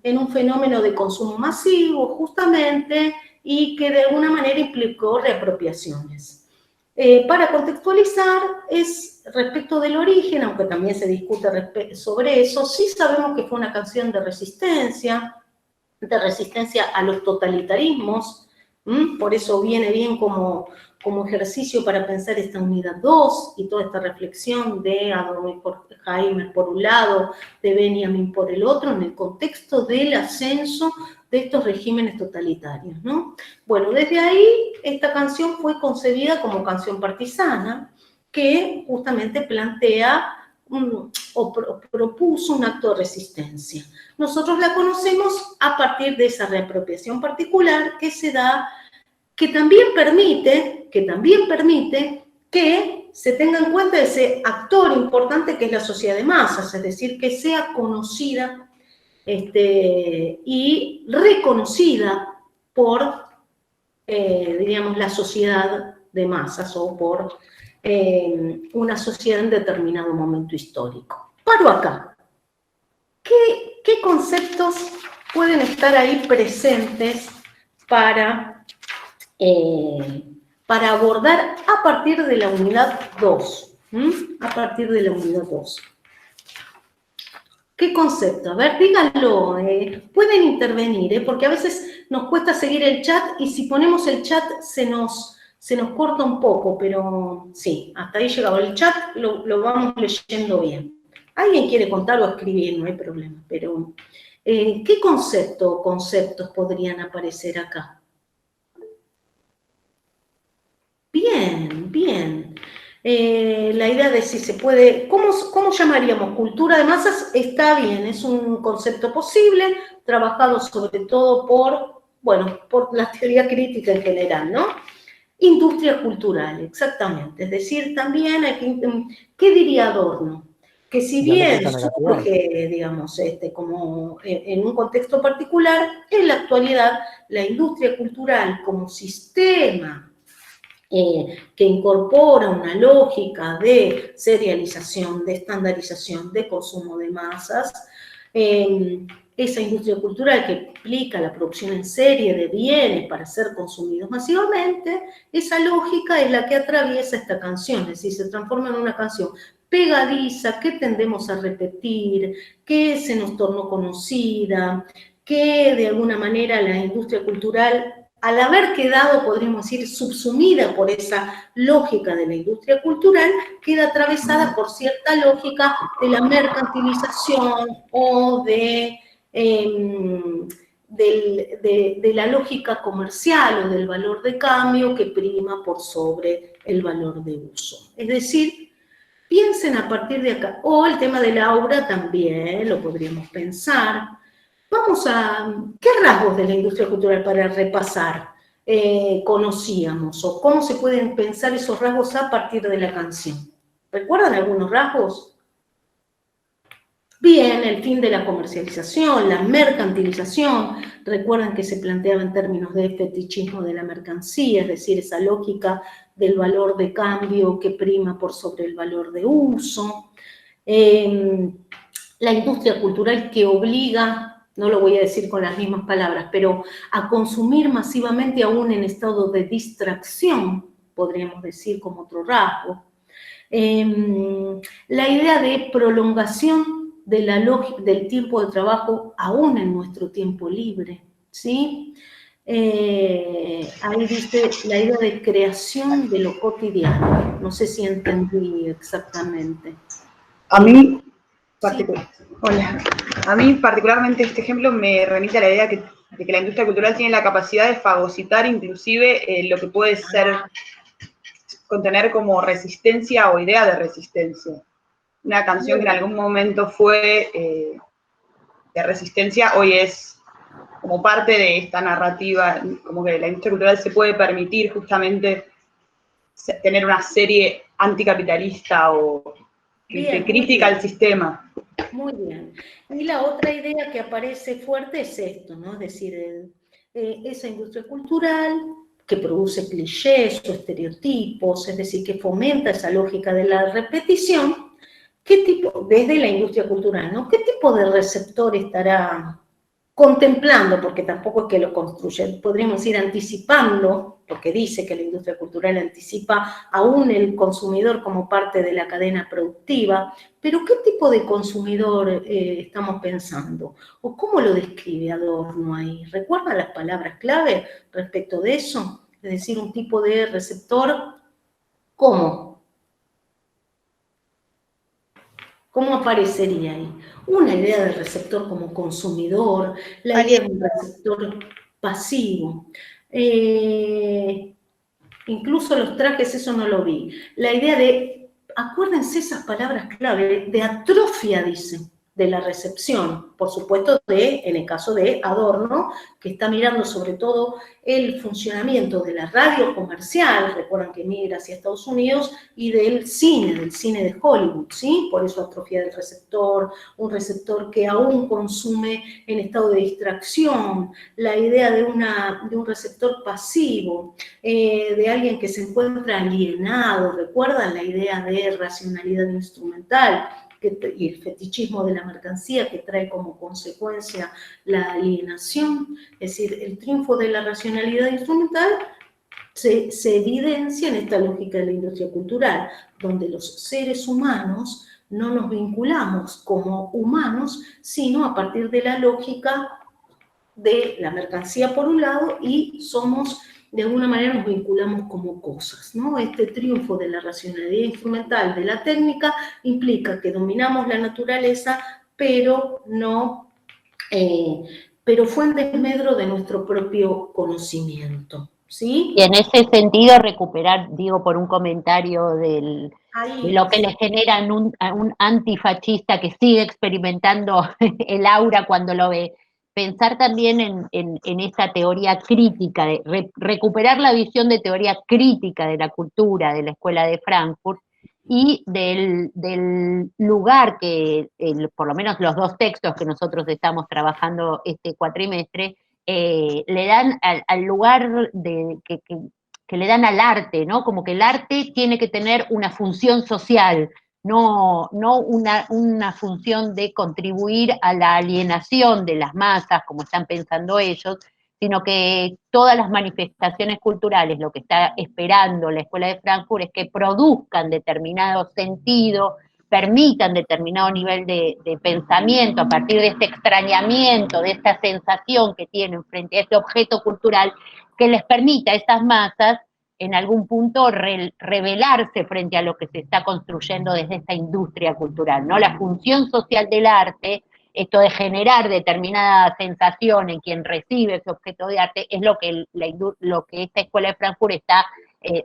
en un fenómeno de consumo masivo, justamente, y que de alguna manera implicó reapropiaciones. Para contextualizar, es respecto del origen, aunque también se discute sobre eso, sí sabemos que fue una canción de resistencia a los totalitarismos, por eso viene bien como ejercicio para pensar esta unidad 2 y toda esta reflexión de Adorno y Horkheimer por un lado, de Benjamin por el otro, en el contexto del ascenso de estos regímenes totalitarios, ¿no? Bueno, desde ahí esta canción fue concebida como canción partisana, que justamente plantea o propuso un acto de resistencia. Nosotros la conocemos a partir de esa reapropiación particular que se da, que también permite que se tenga en cuenta ese actor importante que es la sociedad de masas, es decir, que sea conocida y reconocida por, diríamos, la sociedad de masas o por una sociedad en determinado momento histórico. Paro acá. ¿Qué conceptos pueden estar ahí presentes para abordar a partir de la unidad 2? A partir de la unidad 2. ¿Qué concepto? A ver, díganlo. Pueden intervenir, porque a veces nos cuesta seguir el chat y si ponemos el chat se nos corta un poco, pero sí, hasta ahí llegaba el chat, lo vamos leyendo bien. Alguien quiere contar o escribir, no hay problema, pero ¿qué conceptos podrían aparecer acá? Bien, bien. La idea de si se puede, ¿cómo llamaríamos? Cultura de masas está bien, es un concepto posible, trabajado sobre todo por la teoría crítica en general, ¿no? Industria cultural, exactamente. Es decir, también, ¿qué diría Adorno? Que si bien surge, digamos, como en un contexto particular, en la actualidad la industria cultural como sistema que incorpora una lógica de serialización, de estandarización, de consumo de masas, esa industria cultural que implica la producción en serie de bienes para ser consumidos masivamente, esa lógica es la que atraviesa esta canción, es decir, se transforma en una canción pegadiza, que tendemos a repetir, que se nos tornó conocida, que de alguna manera la industria cultural al haber quedado, podríamos decir, subsumida por esa lógica de la industria cultural, queda atravesada por cierta lógica de la mercantilización o de la lógica comercial o del valor de cambio que prima por sobre el valor de uso. Es decir, piensen a partir de acá, o el tema del aura también lo podríamos pensar. Vamos a, ¿qué rasgos de la industria cultural para repasar conocíamos? ¿O cómo se pueden pensar esos rasgos a partir de la canción? ¿Recuerdan algunos rasgos? Bien, el fin de la comercialización, la mercantilización, recuerdan que se planteaba en términos de fetichismo de la mercancía, es decir, esa lógica del valor de cambio que prima por sobre el valor de uso. La industria cultural que obliga, no lo voy a decir con las mismas palabras, pero a consumir masivamente aún en estado de distracción, podríamos decir como otro rasgo. La idea de prolongación de la lógica del tiempo de trabajo aún en nuestro tiempo libre, ¿sí? Ahí dice la idea de creación de lo cotidiano. No sé si entendí exactamente. A mí, Sí. Hola. A mí particularmente este ejemplo me remite a la idea de que la industria cultural tiene la capacidad de fagocitar inclusive lo que puede ser, contener como resistencia o idea de resistencia. Una canción que en algún momento fue de resistencia, hoy es como parte de esta narrativa, como que la industria cultural se puede permitir justamente tener una serie anticapitalista o de crítica al sistema. Muy bien. Y la otra idea que aparece fuerte es esto, ¿no? Es decir, esa industria cultural que produce clichés o estereotipos, es decir, que fomenta esa lógica de la repetición, ¿qué tipo, desde la industria cultural, ¿no? ¿Qué tipo de receptor estará contemplando, porque tampoco es que lo construye, podríamos ir anticipando, porque dice que la industria cultural anticipa aún el consumidor como parte de la cadena productiva, pero ¿qué tipo de consumidor estamos pensando? ¿O cómo lo describe Adorno ahí? ¿Recuerdan las palabras clave respecto de eso? Es decir, un tipo de receptor, ¿cómo? ¿Cómo aparecería ahí? Una idea de receptor como consumidor, la idea de un receptor pasivo. Incluso los trajes, eso no lo vi. La idea de, acuérdense esas palabras clave, de atrofia, dicen, de la recepción, por supuesto, en el caso de Adorno, que está mirando sobre todo el funcionamiento de la radio comercial, recuerdan que migra hacia Estados Unidos, y del cine de Hollywood, ¿sí? Por eso atrofia del receptor, un receptor que aún consume en estado de distracción, la idea de un receptor pasivo, de alguien que se encuentra alienado, ¿recuerdan la idea de racionalidad instrumental? Y el fetichismo de la mercancía que trae como consecuencia la alienación, es decir, el triunfo de la racionalidad instrumental se evidencia en esta lógica de la industria cultural, donde los seres humanos no nos vinculamos como humanos, sino a partir de la lógica de la mercancía por un lado y somos, de alguna manera nos vinculamos como cosas, ¿no? Este triunfo de la racionalidad instrumental de la técnica implica que dominamos la naturaleza, pero no, pero fue en desmedro de nuestro propio conocimiento, ¿sí? Y en ese sentido recuperar, digo, por un comentario de lo que sí. le genera a un antifascista que sigue experimentando el aura cuando lo ve, pensar también en esta teoría crítica, recuperar la visión de teoría crítica de la cultura de la Escuela de Frankfurt y del lugar que, por lo menos los dos textos que nosotros estamos trabajando este cuatrimestre, le dan al lugar que le dan al arte, ¿no? Como que el arte tiene que tener una función social, no una función de contribuir a la alienación de las masas, como están pensando ellos, sino que todas las manifestaciones culturales, lo que está esperando la Escuela de Frankfurt es que produzcan determinado sentido, permitan determinado nivel de pensamiento a partir de este extrañamiento, de esta sensación que tienen frente a este objeto cultural, que les permita a estas masas en algún punto rebelarse frente a lo que se está construyendo desde esta industria cultural, ¿no? La función social del arte, esto de generar determinada sensación en quien recibe ese objeto de arte, es lo que esta Escuela de Frankfurt está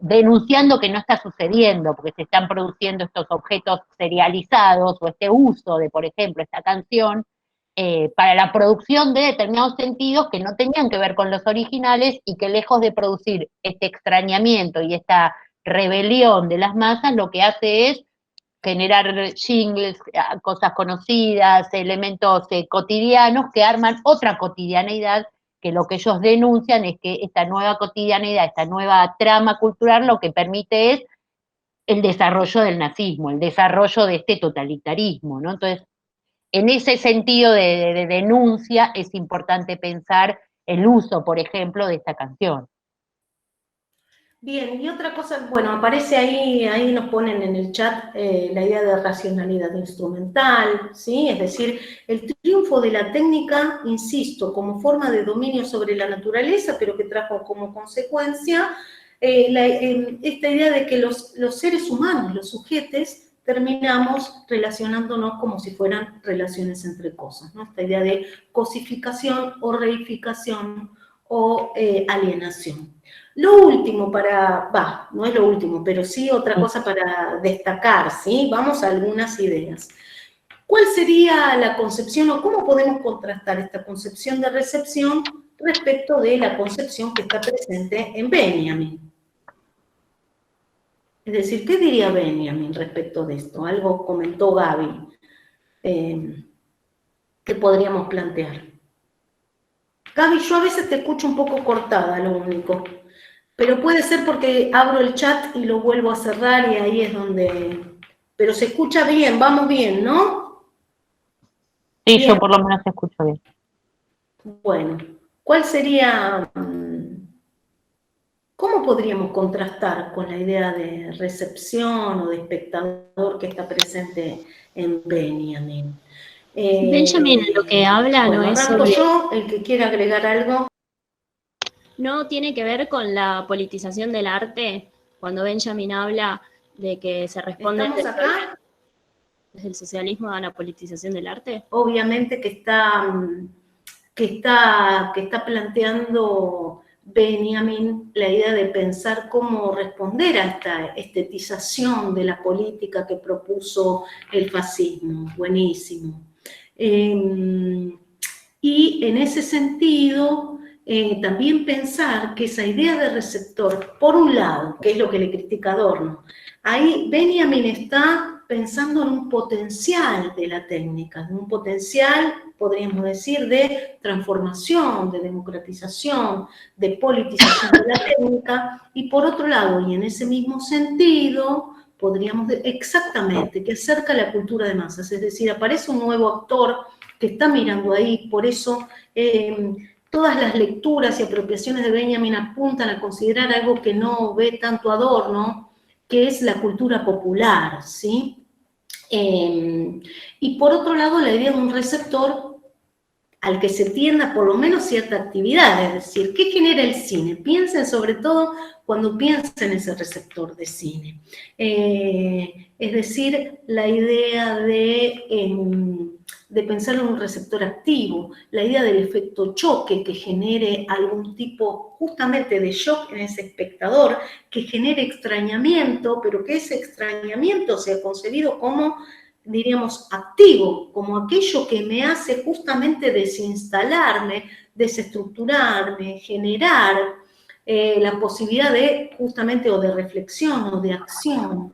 denunciando que no está sucediendo, porque se están produciendo estos objetos serializados, o este uso de, por ejemplo, esta canción, para la producción de determinados sentidos que no tenían que ver con los originales, y que lejos de producir este extrañamiento y esta rebelión de las masas, lo que hace es generar jingles, cosas conocidas, elementos cotidianos que arman otra cotidianeidad, que lo que ellos denuncian es que esta nueva cotidianeidad, esta nueva trama cultural, lo que permite es el desarrollo del nazismo, el desarrollo de este totalitarismo, ¿no? Entonces, en ese sentido de denuncia es importante pensar el uso, por ejemplo, de esta canción. Bien, y otra cosa, bueno, aparece ahí nos ponen en el chat la idea de racionalidad instrumental, ¿sí? Es decir, el triunfo de la técnica, insisto, como forma de dominio sobre la naturaleza, pero que trajo como consecuencia esta idea de que los seres humanos, los sujetes, terminamos relacionándonos como si fueran relaciones entre cosas, ¿no? Esta idea de cosificación o reificación o alienación. Lo último no es lo último, pero sí otra cosa para destacar, ¿sí? Vamos a algunas ideas. ¿Cuál sería la concepción o cómo podemos contrastar esta concepción de recepción respecto de la concepción que está presente en Benjamin? Es decir, ¿qué diría Benjamin respecto de esto? Algo comentó Gaby, que podríamos plantear. Gaby, yo a veces te escucho un poco cortada, lo único. Pero puede ser porque abro el chat y lo vuelvo a cerrar, y ahí es donde... Pero se escucha bien, vamos bien, ¿no? Sí, bien. Yo por lo menos escucho bien. Bueno, ¿cuál sería... ¿Cómo podríamos contrastar con la idea de recepción o de espectador que está presente en Benjamin? Benjamin lo que habla bueno, no es arranco sobre... yo, el que quiera agregar algo. No tiene que ver con la politización del arte, cuando Benjamin habla de que se responde ¿Estamos acá? desde el socialismo a la politización del arte. Obviamente que está planteando Benjamin la idea de pensar cómo responder a esta estetización de la política que propuso el fascismo. Buenísimo. Y en ese sentido, también pensar que esa idea de receptor, por un lado, que es lo que le critica Adorno, ahí Benjamin está pensando en un potencial de la técnica, en un potencial, podríamos decir, de transformación, de democratización, de politización de la técnica, y por otro lado, y en ese mismo sentido, podríamos decir exactamente que acerca la cultura de masas, es decir, aparece un nuevo actor que está mirando ahí, por eso todas las lecturas y apropiaciones de Benjamin apuntan a considerar algo que no ve tanto Adorno, que es la cultura popular, ¿sí? Y por otro lado, la idea de un receptor al que se tienda por lo menos cierta actividad, es decir, ¿qué genera el cine? Piensen sobre todo cuando piensen en ese receptor de cine. Es decir, la idea de pensar en un receptor activo, la idea del efecto choque que genere algún tipo justamente de shock en ese espectador, que genere extrañamiento, pero que ese extrañamiento sea concebido como, diríamos, activo, como aquello que me hace justamente desinstalarme, desestructurarme, generar la posibilidad de justamente o de reflexión o de acción.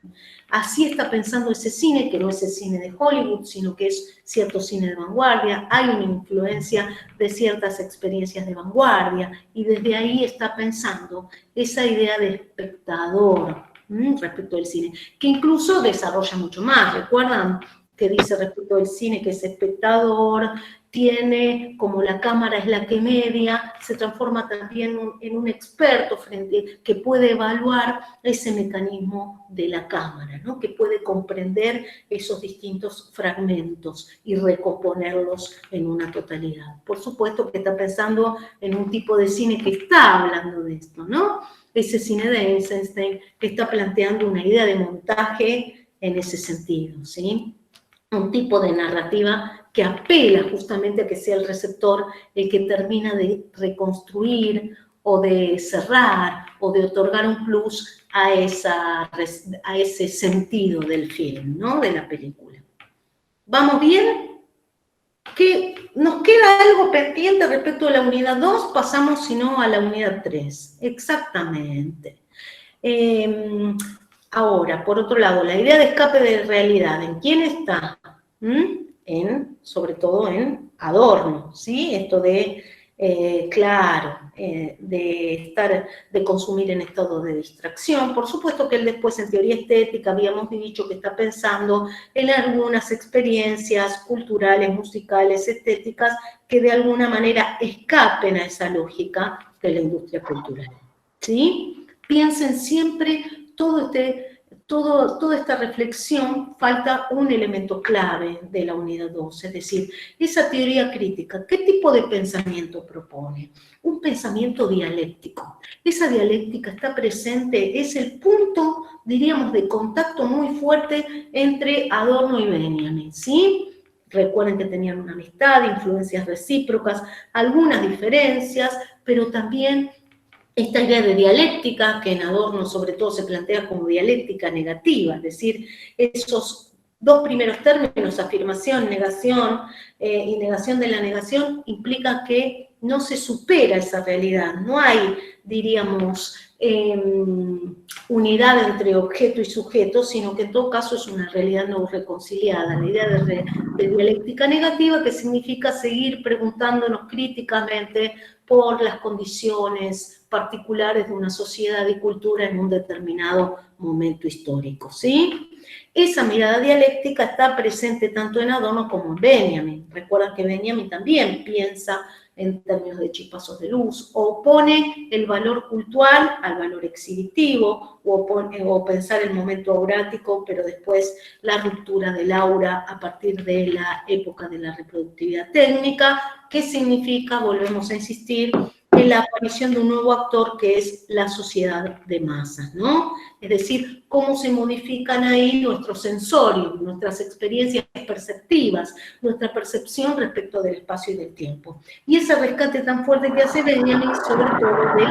Así está pensando ese cine, que no es el cine de Hollywood, sino que es cierto cine de vanguardia, hay una influencia de ciertas experiencias de vanguardia, y desde ahí está pensando esa idea de espectador respecto del cine, que incluso desarrolla mucho más. ¿Recuerdan que dice respecto del cine que es espectador, tiene, como la cámara es la que media, se transforma también en un experto que puede evaluar ese mecanismo de la cámara, ¿no? Que puede comprender esos distintos fragmentos y recomponerlos en una totalidad. Por supuesto que está pensando en un tipo de cine que está hablando de esto, ¿no? Ese cine de Eisenstein que está planteando una idea de montaje en ese sentido, ¿sí? Un tipo de narrativa que apela justamente a que sea el receptor el que termina de reconstruir o de cerrar o de otorgar un plus a ese sentido del film, ¿no? De la película. ¿Vamos bien? ¿Que nos queda algo pendiente respecto a la unidad 2? Pasamos, si no, a la unidad 3. Exactamente. Ahora, por otro lado, la idea de escape de realidad, ¿en quién está? Sobre todo en Adorno, ¿sí? Esto de, de consumir en estado de distracción. Por supuesto que él después, en teoría estética, habíamos dicho que está pensando en algunas experiencias culturales, musicales, estéticas, que de alguna manera escapen a esa lógica de la industria cultural, ¿sí? Piensen siempre toda esta reflexión, falta un elemento clave de la unidad 2, es decir, esa teoría crítica, ¿qué tipo de pensamiento propone? Un pensamiento dialéctico. Esa dialéctica está presente, es el punto, diríamos, de contacto muy fuerte entre Adorno y Benjamin, ¿sí? Recuerden que tenían una amistad, influencias recíprocas, algunas diferencias, pero también esta idea de dialéctica, que en Adorno sobre todo se plantea como dialéctica negativa, es decir, esos dos primeros términos, afirmación, negación y negación de la negación, implica que no se supera esa realidad, no hay, diríamos, unidad entre objeto y sujeto, sino que en todo caso es una realidad no reconciliada. La idea de dialéctica negativa, que significa seguir preguntándonos críticamente por las condiciones particulares de una sociedad y cultura en un determinado momento histórico, ¿sí? Esa mirada dialéctica está presente tanto en Adorno como en Benjamin. Recuerdan que Benjamin también piensa en términos de chispazos de luz, o opone el valor cultural al valor exhibitivo, o pensar el momento aurático, pero después la ruptura del aura a partir de la época de la reproductividad técnica, que significa, volvemos a insistir, en la aparición de un nuevo actor que es la sociedad de masas, ¿no? Es decir, cómo se modifican ahí nuestros sensorios, nuestras experiencias perceptivas, nuestra percepción respecto del espacio y del tiempo. Y ese rescate tan fuerte que hace Benjamin, sobre todo del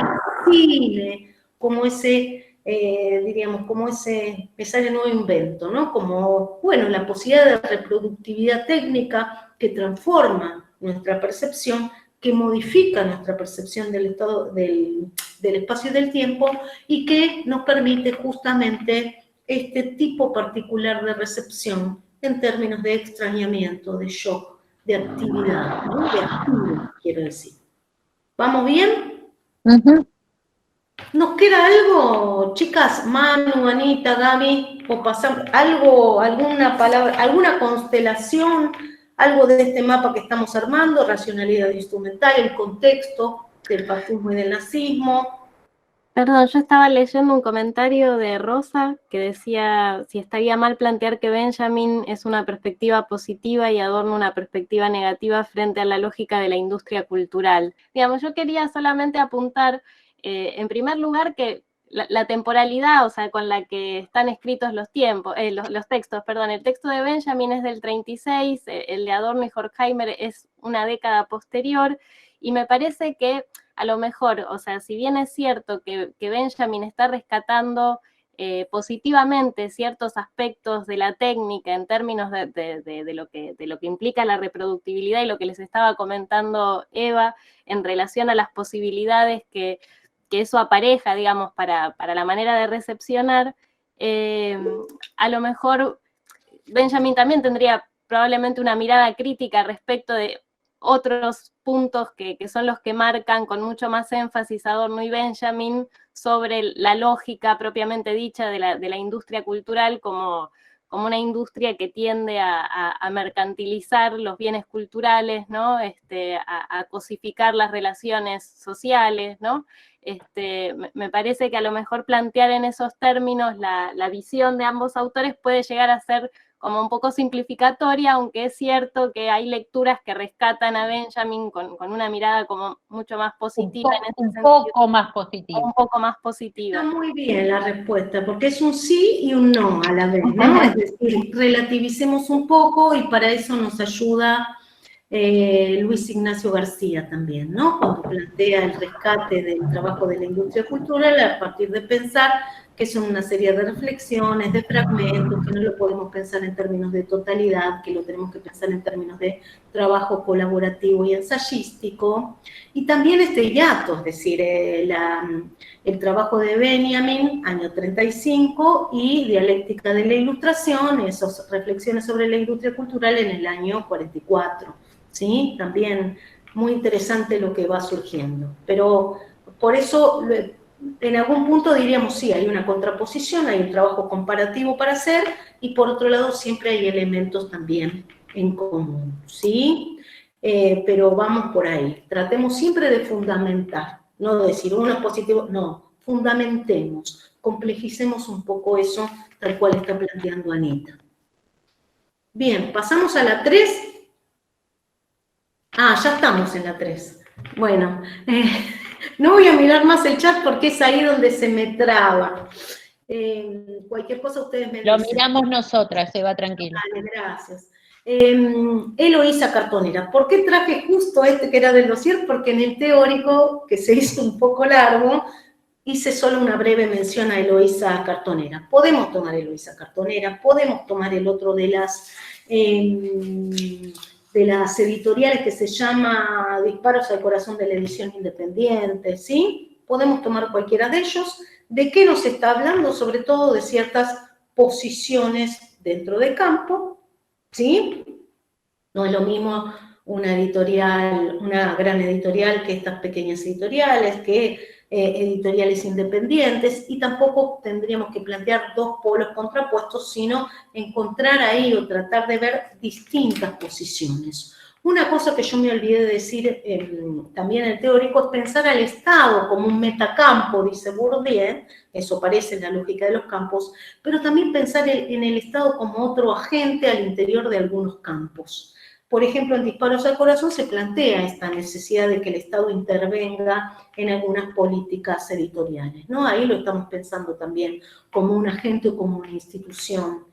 cine, como ese, diríamos, como ese nuevo invento, ¿no? Como, bueno, la posibilidad de reproductividad técnica que transforma nuestra percepción, que modifica nuestra percepción del estado del espacio y del tiempo y que nos permite justamente este tipo particular de recepción en términos de extrañamiento, de shock, de actividad, ¿no? De activo, quiero decir. ¿Vamos bien? ¿Nos queda algo, chicas? Manu, Anita, Gaby, o pasamos algo, alguna palabra, alguna constelación, algo de este mapa que estamos armando, racionalidad instrumental, el contexto del fascismo y del nazismo. Perdón, yo estaba leyendo un comentario de Rosa que decía si estaría mal plantear que Benjamin es una perspectiva positiva y Adorno una perspectiva negativa frente a la lógica de la industria cultural. Digamos, yo quería solamente apuntar, en primer lugar, que la temporalidad, o sea, con la que están escritos los textos, perdón, el texto de Benjamin es del 36, el de Adorno y Horkheimer es una década posterior, y me parece que a lo mejor, o sea, si bien es cierto que Benjamin está rescatando positivamente ciertos aspectos de la técnica en términos de lo que implica la reproductibilidad y lo que les estaba comentando Eva en relación a las posibilidades que eso apareja, digamos, para la manera de recepcionar, a lo mejor Benjamin también tendría probablemente una mirada crítica respecto de otros puntos que son los que marcan con mucho más énfasis Adorno y Benjamin sobre la lógica propiamente dicha de la industria cultural como como una industria que tiende a mercantilizar los bienes culturales, ¿no? A cosificar las relaciones sociales, ¿no? Me parece que a lo mejor plantear en esos términos la visión de ambos autores puede llegar a ser como un poco simplificatoria, aunque es cierto que hay lecturas que rescatan a Benjamin con una mirada como mucho más positiva en ese sentido. Un poco más positiva. Un poco más positiva. Está muy bien la respuesta, porque es un sí y un no a la vez, ¿no? Es decir, relativicemos un poco y para eso nos ayuda Luis Ignacio García también, ¿no? Cuando plantea el rescate del trabajo de la industria cultural a partir de pensar que son una serie de reflexiones, de fragmentos, que no lo podemos pensar en términos de totalidad, que lo tenemos que pensar en términos de trabajo colaborativo y ensayístico, y también este hiato, es decir, el trabajo de Benjamin, año 35, y Dialéctica de la Ilustración, esas reflexiones sobre la industria cultural en el año 44, ¿sí? También muy interesante lo que va surgiendo, pero por eso en algún punto diríamos, sí, hay una contraposición, hay un trabajo comparativo para hacer, y por otro lado siempre hay elementos también en común, ¿sí? Pero vamos por ahí, tratemos siempre de fundamentar, no decir uno es positivo, no, fundamentemos, complejicemos un poco eso, tal cual está planteando Anita. Bien, pasamos a la 3. Ah, ya estamos en la 3. Bueno, no voy a mirar más el chat porque es ahí donde se me traba. Cualquier cosa ustedes me dicen. Lo miramos nosotras, Eva, tranquila. Vale, gracias. Eloísa Cartonera. ¿Por qué traje justo este que era del dossier? Porque en el teórico, que se hizo un poco largo, hice solo una breve mención a Eloísa Cartonera. Podemos tomar Eloísa Cartonera, podemos tomar el otro de las editoriales que se llama Disparos al Corazón de la Edición Independiente, ¿sí? Podemos tomar cualquiera de ellos. ¿De qué nos está hablando? Sobre todo de ciertas posiciones dentro de campo, ¿sí? No es lo mismo una editorial, una gran editorial que estas pequeñas editoriales, que editoriales independientes, y tampoco tendríamos que plantear dos polos contrapuestos, sino encontrar ahí o tratar de ver distintas posiciones. Una cosa que yo me olvidé de decir también en el teórico es pensar al Estado como un metacampo, dice Bourdieu, eso parece en la lógica de los campos, pero también pensar en el Estado como otro agente al interior de algunos campos. Por ejemplo, en Disparos al Corazón se plantea esta necesidad de que el Estado intervenga en algunas políticas editoriales, ¿no? Ahí lo estamos pensando también como un agente o como una institución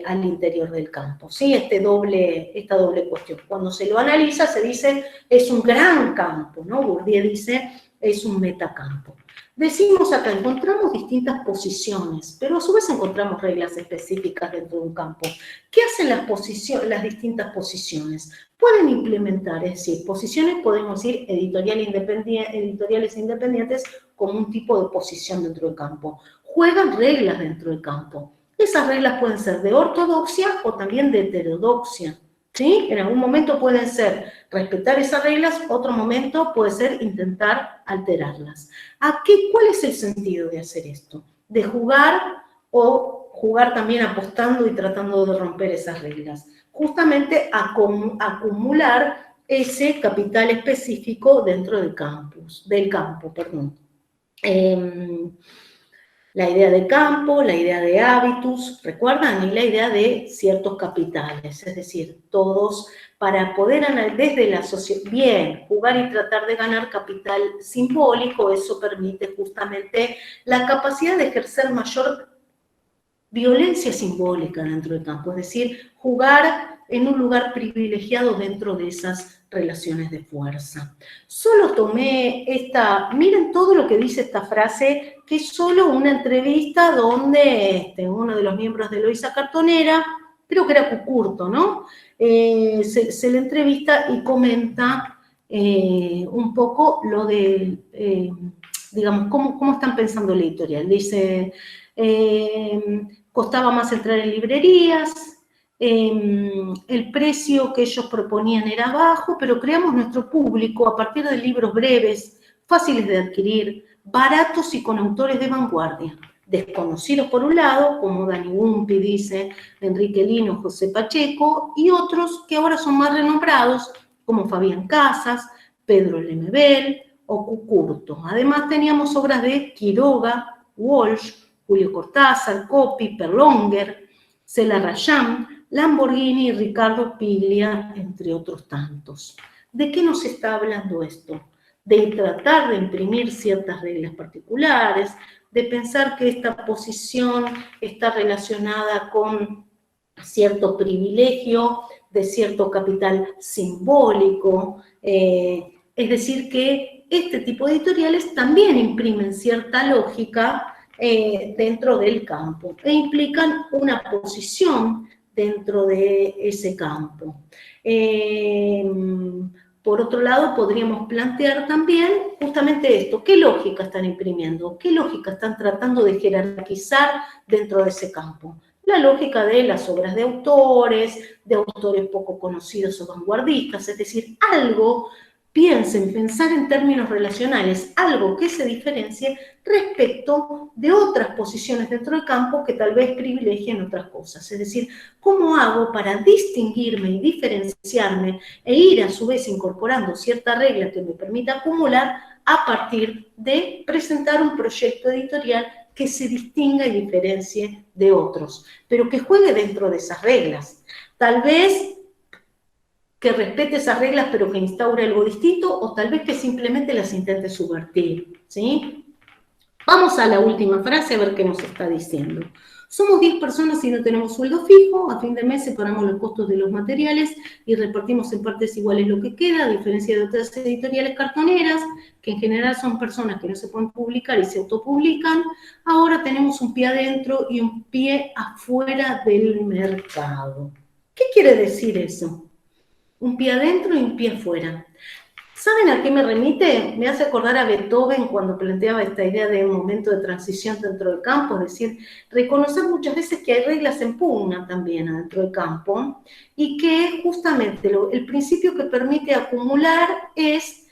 al interior del campo, ¿sí? Esta doble cuestión. Cuando se lo analiza se dice es un gran campo, ¿no? Bourdieu dice es un metacampo. Decimos acá, encontramos distintas posiciones, pero a su vez encontramos reglas específicas dentro de un campo. ¿Qué hacen las distintas posiciones? Pueden implementar, es decir, posiciones, podemos decir, editoriales independientes como un tipo de posición dentro del campo. Juegan reglas dentro del campo. Esas reglas pueden ser de ortodoxia o también de heterodoxia, ¿sí? En algún momento pueden ser respetar esas reglas, otro momento puede ser intentar alterarlas. ¿Cuál es el sentido de hacer esto? De jugar o jugar también apostando y tratando de romper esas reglas. Justamente acumular ese capital específico dentro del campo. La idea de campo, la idea de hábitus, ¿recuerdan? Y la idea de ciertos capitales, es decir, todos para poder desde la sociedad, bien, jugar y tratar de ganar capital simbólico, eso permite justamente la capacidad de ejercer mayor violencia simbólica dentro del campo, es decir, jugar en un lugar privilegiado dentro de esas relaciones de fuerza. Solo tomé miren todo lo que dice esta frase, que es solo una entrevista donde uno de los miembros de Eloísa Cartonera, creo que era Cucurto, ¿no? Se le entrevista y comenta un poco lo de, digamos, cómo están pensando la editorial. Dice, costaba más entrar en librerías, el precio que ellos proponían era bajo, pero creamos nuestro público a partir de libros breves, fáciles de adquirir, baratos y con autores de vanguardia. desconocidos por un lado, como Dani Gumpi, dice Enrique Lino, José Pacheco, y otros que ahora son más renombrados, como Fabián Casas, Pedro Lemebel o Cucurto. Además teníamos obras de Quiroga, Walsh, Julio Cortázar, Coppi, Perlonger, Cela Rayán, Lamborghini y Ricardo Piglia, entre otros tantos. ¿De qué nos está hablando esto? De tratar de imprimir ciertas reglas particulares, de pensar que esta posición está relacionada con cierto privilegio, de cierto capital simbólico, es decir, que este tipo de editoriales también imprimen cierta lógica dentro del campo e implican una posición dentro de ese campo. Por otro lado, podríamos plantear también justamente esto, ¿qué lógica están imprimiendo? ¿Qué lógica están tratando de jerarquizar dentro de ese campo? La lógica de las obras de autores poco conocidos o vanguardistas, es decir, algo, pensar en términos relacionales, algo que se diferencie respecto de otras posiciones dentro del campo que tal vez privilegien otras cosas. Es decir, ¿cómo hago para distinguirme y diferenciarme e ir a su vez incorporando cierta regla que me permita acumular a partir de presentar un proyecto editorial que se distinga y diferencie de otros, pero que juegue dentro de esas reglas? Tal vez que respete esas reglas pero que instaure algo distinto, o tal vez que simplemente las intente subvertir, ¿sí? Vamos a la última frase a ver qué nos está diciendo. Somos 10 personas y no tenemos sueldo fijo, a fin de mes separamos los costos de los materiales y repartimos en partes iguales lo que queda, a diferencia de otras editoriales cartoneras, que en general son personas que no se pueden publicar y se autopublican. Ahora tenemos un pie adentro y un pie afuera del mercado. ¿Qué quiere decir eso? Un pie adentro y un pie afuera. ¿Saben a qué me remite? Me hace acordar a Beethoven cuando planteaba esta idea de un momento de transición dentro del campo, es decir, reconocer muchas veces que hay reglas en pugna también dentro del campo y que justamente el principio que permite acumular es,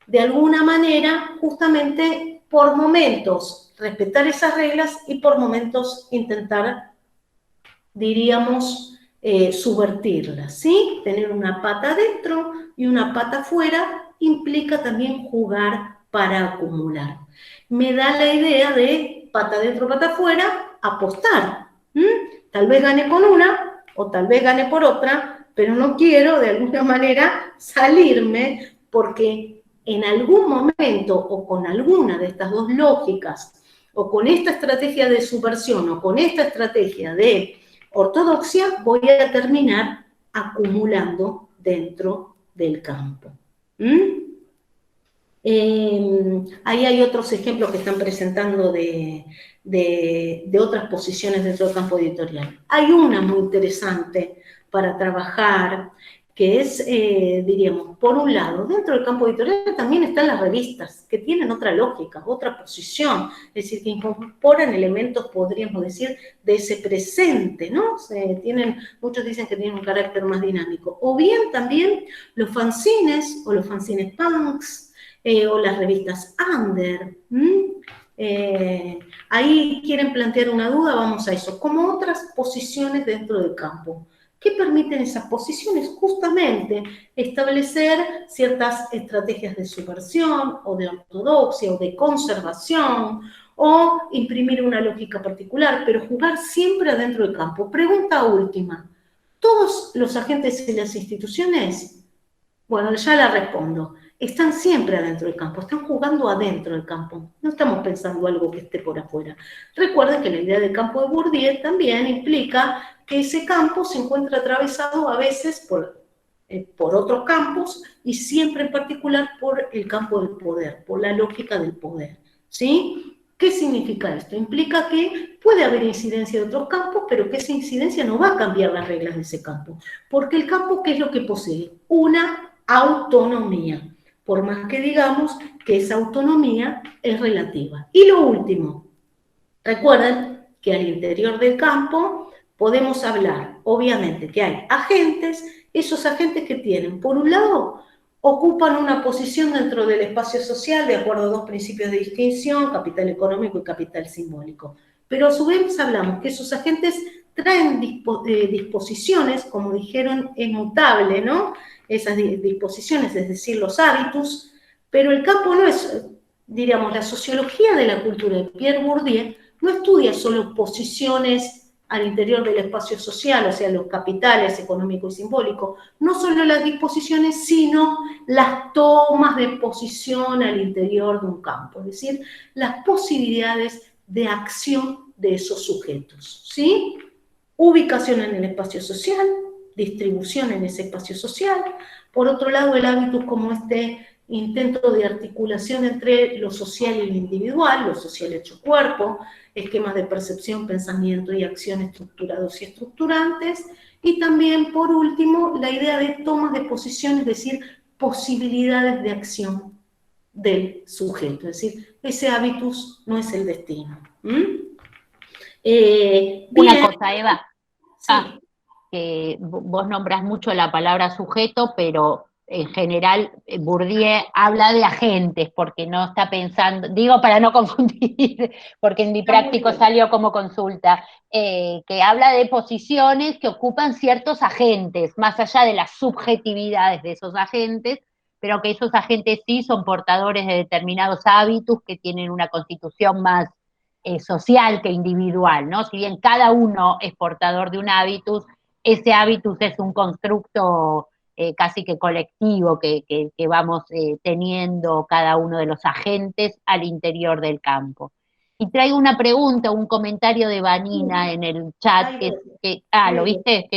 de alguna manera, justamente por momentos respetar esas reglas y por momentos intentar, diríamos, subvertirlas, ¿sí? Tener una pata dentro y una pata afuera implica también jugar para acumular. Me da la idea de pata dentro, pata afuera, apostar. Tal vez gane con una o tal vez gane por otra, pero no quiero de alguna manera salirme porque en algún momento o con alguna de estas dos lógicas o con esta estrategia de subversión o con esta estrategia de ortodoxia voy a terminar acumulando dentro del campo. Ahí hay otros ejemplos que están presentando de otras posiciones dentro del campo editorial. Hay una muy interesante para trabajar, que es, diríamos, por un lado, dentro del campo editorial también están las revistas, que tienen otra lógica, otra posición, es decir, que incorporan elementos, podríamos decir, de ese presente, ¿no? Muchos dicen que tienen un carácter más dinámico. O bien también los fanzines, o los fanzines punks, o las revistas under. Ahí quieren plantear una duda, vamos a eso, como otras posiciones dentro del campo. ¿Qué permiten esas posiciones? Justamente establecer ciertas estrategias de subversión o de ortodoxia o de conservación o imprimir una lógica particular, pero jugar siempre adentro del campo. Pregunta última. ¿Todos los agentes y las instituciones? Bueno, ya la respondo. Están siempre adentro del campo, están jugando adentro del campo. No estamos pensando algo que esté por afuera. Recuerden que la idea del campo de Bourdieu también implica que ese campo se encuentra atravesado a veces por otros campos y siempre en particular por el campo del poder, por la lógica del poder, ¿sí? ¿Qué significa esto? Implica que puede haber incidencia de otros campos, pero que esa incidencia no va a cambiar las reglas de ese campo, porque el campo, ¿qué es lo que posee? Una autonomía, por más que digamos que esa autonomía es relativa. Y lo último, recuerden que al interior del campo podemos hablar, obviamente, que hay agentes, esos agentes que tienen, por un lado, ocupan una posición dentro del espacio social de acuerdo a dos principios de distinción, capital económico y capital simbólico. pero a su vez hablamos que esos agentes traen disposiciones, como dijeron, es mutable, ¿no? Esas disposiciones, es decir, los hábitos, pero el campo no es, diríamos, la sociología de la cultura de Pierre Bourdieu no estudia solo posiciones al interior del espacio social, o sea, los capitales económico y simbólico, no solo las disposiciones, sino las tomas de posición al interior de un campo, es decir, las posibilidades de acción de esos sujetos, ¿sí? Ubicación en el espacio social, distribución en ese espacio social, por otro lado el hábitus como este intento de articulación entre lo social y lo individual, lo social hecho cuerpo, esquemas de percepción, pensamiento y acción estructurados y estructurantes, y también, por último, la idea de tomas de posición, es decir, posibilidades de acción del sujeto, es decir, ese hábitus no es el destino. Una cosa, Eva. Sí. Que vos nombrás mucho la palabra sujeto, pero en general Bourdieu habla de agentes, porque no está pensando, digo para no confundir, porque en mi práctico salió como consulta, que habla de posiciones que ocupan ciertos agentes, más allá de las subjetividades de esos agentes, pero que esos agentes sí son portadores de determinados hábitos que tienen una constitución más social que individual, ¿no? Si bien cada uno es portador de un hábitus, ese hábitus es un constructo casi que colectivo que vamos teniendo cada uno de los agentes al interior del campo. Y traigo una pregunta, un comentario de Vanina en el chat, ¿lo viste?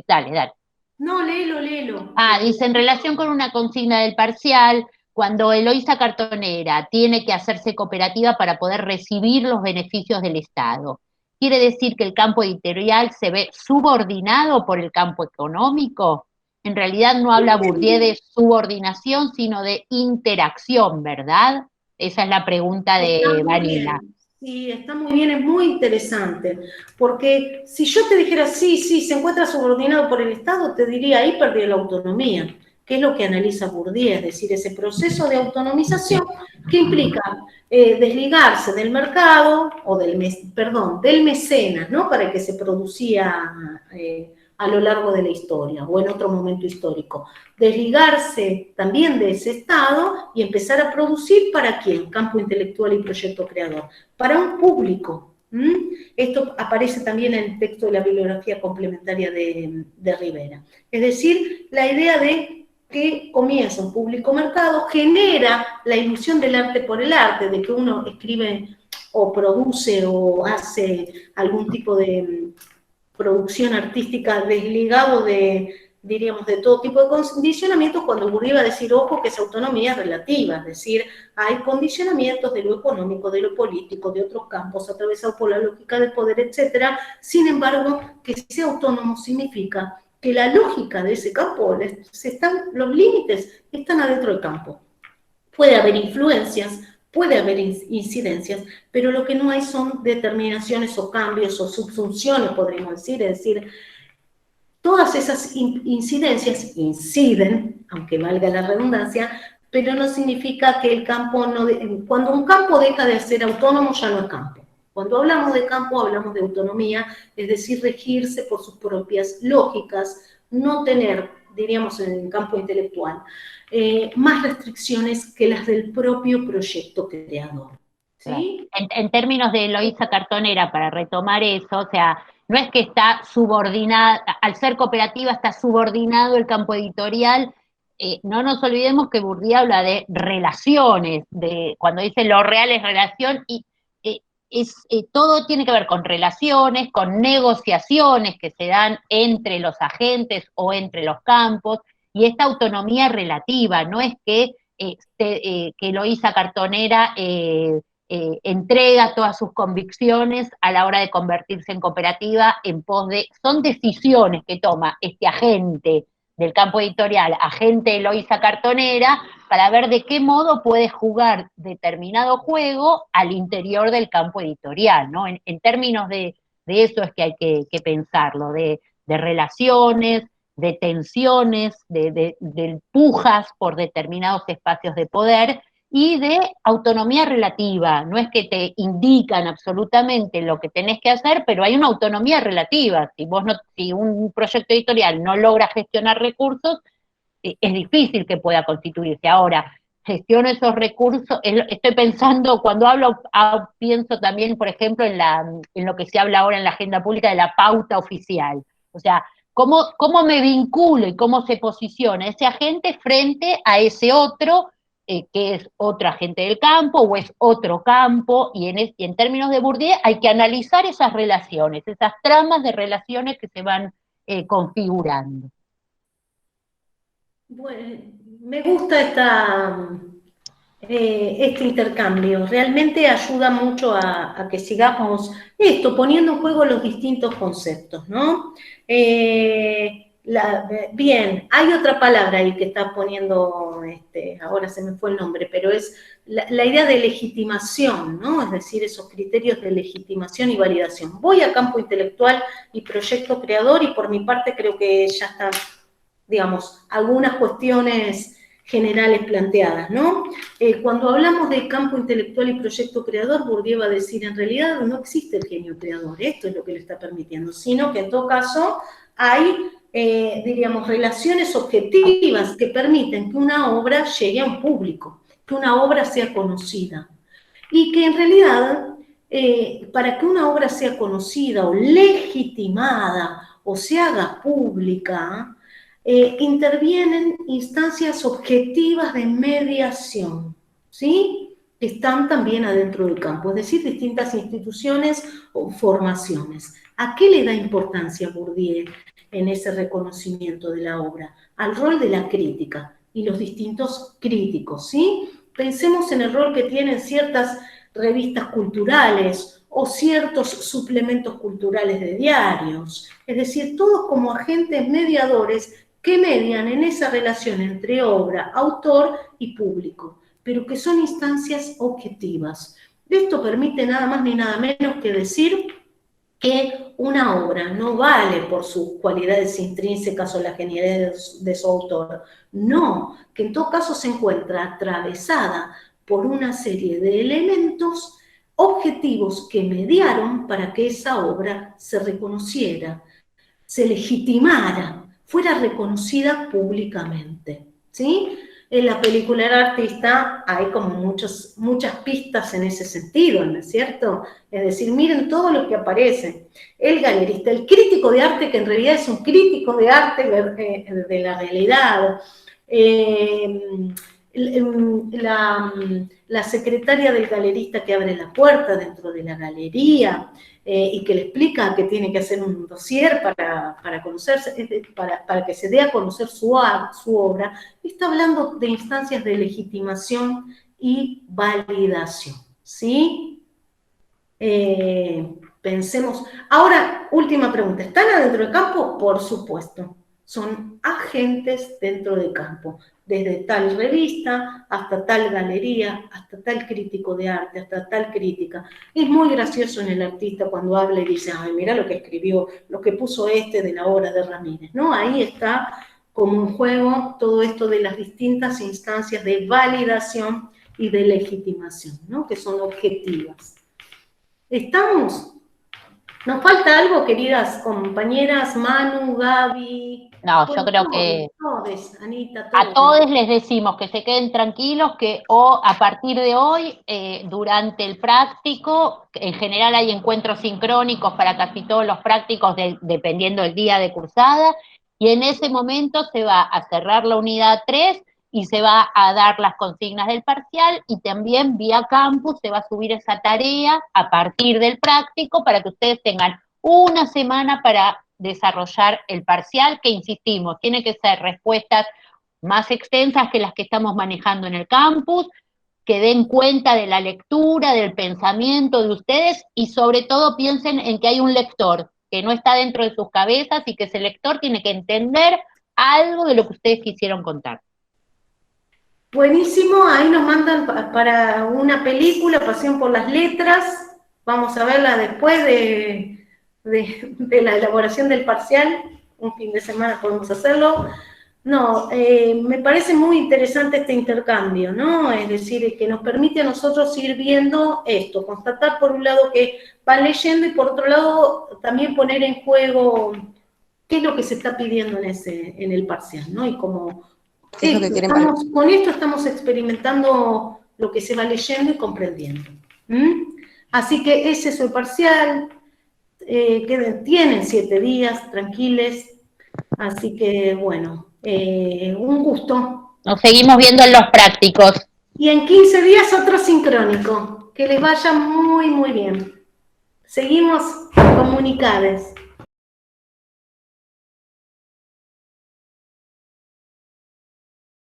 Dale. No, léelo. Dice, en relación con una consigna del parcial, cuando Eloísa Cartonera tiene que hacerse cooperativa para poder recibir los beneficios del Estado, ¿quiere decir que el campo editorial se ve subordinado por el campo económico? En realidad no habla Bourdieu de subordinación, sino de interacción, ¿verdad? Esa es la pregunta de Vanina. Sí, está muy bien, es muy interesante, porque si yo te dijera, sí, se encuentra subordinado por el Estado, te diría, ahí perdió la autonomía, que es lo que analiza Bourdieu, es decir, ese proceso de autonomización que implica desligarse del mercado, o del mecenas, ¿no?, para el que se producía a lo largo de la historia, o en otro momento histórico. Desligarse también de ese Estado y empezar a producir ¿para quién? Campo intelectual y proyecto creador. Para un público. Esto aparece también en el texto de la bibliografía complementaria de Rivera. Es decir, la idea de que comienza un público mercado, genera la ilusión del arte por el arte, de que uno escribe o produce o hace algún tipo de producción artística desligado diríamos, de todo tipo de condicionamientos, cuando Bourdieu va a decir, ojo, que esa autonomía es relativa, es decir, hay condicionamientos de lo económico, de lo político, de otros campos, atravesados por la lógica del poder, etc. Sin embargo, que sea autónomo significa que la lógica de ese campo, los límites están adentro del campo. Puede haber influencias, puede haber incidencias, pero lo que no hay son determinaciones o cambios o subsunciones, podríamos decir, es decir, todas esas incidencias inciden, aunque valga la redundancia, pero no significa que el campo no... Cuando un campo deja de ser autónomo, ya no es campo. Cuando hablamos de campo, hablamos de autonomía, es decir, regirse por sus propias lógicas, no tener, diríamos en el campo intelectual, más restricciones que las del propio proyecto creador. ¿Sí? En términos de Eloísa Cartonera, para retomar eso, o sea, no es que está subordinada, al ser cooperativa está subordinado el campo editorial. No nos olvidemos que Bourdieu habla de relaciones, cuando dice lo real es relación, y todo tiene que ver con relaciones, con negociaciones que se dan entre los agentes o entre los campos, y esta autonomía relativa, no es que Eloísa Cartonera entrega todas sus convicciones a la hora de convertirse en cooperativa en pos de... Son decisiones que toma este agente del campo editorial, agente Eloísa Cartonera, para ver de qué modo puede jugar determinado juego al interior del campo editorial, ¿no? En términos de eso es que hay que pensarlo, de relaciones, de tensiones, de pujas por determinados espacios de poder, y de autonomía relativa. No es que te indican absolutamente lo que tenés que hacer, pero hay una autonomía relativa. Si un proyecto editorial no logra gestionar recursos, es difícil que pueda constituirse. Ahora, gestiono esos recursos, estoy pensando, cuando hablo, pienso también, por ejemplo, en lo que se habla ahora en la agenda pública de la pauta oficial. O sea, cómo me vinculo y cómo se posiciona ese agente frente a ese otro, que es otro agente del campo o es otro campo, y en términos de Bourdieu hay que analizar esas relaciones, esas tramas de relaciones que se van configurando. Bueno, me gusta este intercambio, realmente ayuda mucho a que sigamos poniendo en juego los distintos conceptos, ¿no? Bien, hay otra palabra ahí que está poniendo, ahora se me fue el nombre, pero es la idea de legitimación, ¿no? Es decir, esos criterios de legitimación y validación. Voy a campo intelectual y proyecto creador, y por mi parte creo que ya está, digamos, algunas cuestiones generales planteadas, ¿no? Cuando hablamos de campo intelectual y proyecto creador, Bourdieu va a decir, en realidad no existe el genio creador, esto es lo que le está permitiendo, sino que en todo caso hay, diríamos, relaciones objetivas que permiten que una obra llegue a un público, que una obra sea conocida, y que en realidad, para que una obra sea conocida o legitimada o se haga pública, intervienen instancias objetivas de mediación, ¿sí? Que están también adentro del campo, es decir, distintas instituciones o formaciones. ¿A qué le da importancia Bourdieu en ese reconocimiento de la obra? Al rol de la crítica y los distintos críticos, ¿sí? Pensemos en el rol que tienen ciertas revistas culturales o ciertos suplementos culturales de diarios, es decir, todos como agentes mediadores que median en esa relación entre obra, autor y público, pero que son instancias objetivas. Esto permite nada más ni nada menos que decir que una obra no vale por sus cualidades intrínsecas o la genialidad de su autor, no, que en todo caso se encuentra atravesada por una serie de elementos objetivos que mediaron para que esa obra se reconociera, se legitimara, fuera reconocida públicamente, ¿sí? En la película El artista hay como muchas pistas en ese sentido, ¿no es cierto? Es decir, miren todo lo que aparece. El galerista, el crítico de arte, que en realidad es un crítico de arte de la realidad. La secretaria del galerista que abre la puerta dentro de la galería, y que le explica que tiene que hacer un dossier para conocerse, para que se dé a conocer su obra, está hablando de instancias de legitimación y validación, ¿sí? Pensemos. Ahora, última pregunta, ¿están adentro del campo? Por supuesto, son agentes dentro del campo, desde tal revista, hasta tal galería, hasta tal crítico de arte, hasta tal crítica. Es muy gracioso en El artista cuando habla y dice, ay, mira lo que escribió, lo que puso de la obra de Ramírez, ¿no? Ahí está como en juego todo esto de las distintas instancias de validación y de legitimación, ¿no? Que son objetivas. ¿Estamos? ¿Nos falta algo, queridas compañeras? Manu, Gaby. No, yo creo que todos, Anita, a todos les decimos que se queden tranquilos, que a partir de hoy, durante el práctico, en general hay encuentros sincrónicos para casi todos los prácticos, dependiendo del día de cursada, y en ese momento se va a cerrar la unidad 3 y se va a dar las consignas del parcial, y también vía campus se va a subir esa tarea a partir del práctico para que ustedes tengan una semana para desarrollar el parcial, que insistimos, tiene que ser respuestas más extensas que las que estamos manejando en el campus, que den cuenta de la lectura, del pensamiento de ustedes, y sobre todo piensen en que hay un lector que no está dentro de sus cabezas y que ese lector tiene que entender algo de lo que ustedes quisieron contar. Buenísimo, ahí nos mandan para una película, Pasión por las Letras, vamos a verla después de la elaboración del parcial, un fin de semana podemos hacerlo. No, me parece muy interesante este intercambio, ¿no? Es decir, que nos permite a nosotros ir viendo esto, constatar por un lado que van leyendo y por otro lado también poner en juego qué es lo que se está pidiendo en el parcial, ¿no? Y como ¿Qué es lo que quieren con esto estamos experimentando lo que se va leyendo y comprendiendo. Así que ese es el parcial, tienen 7 días, tranquiles, así que bueno, un gusto. Nos seguimos viendo en los prácticos. Y en 15 días otro sincrónico, que les vaya muy, muy bien. Seguimos comunicados.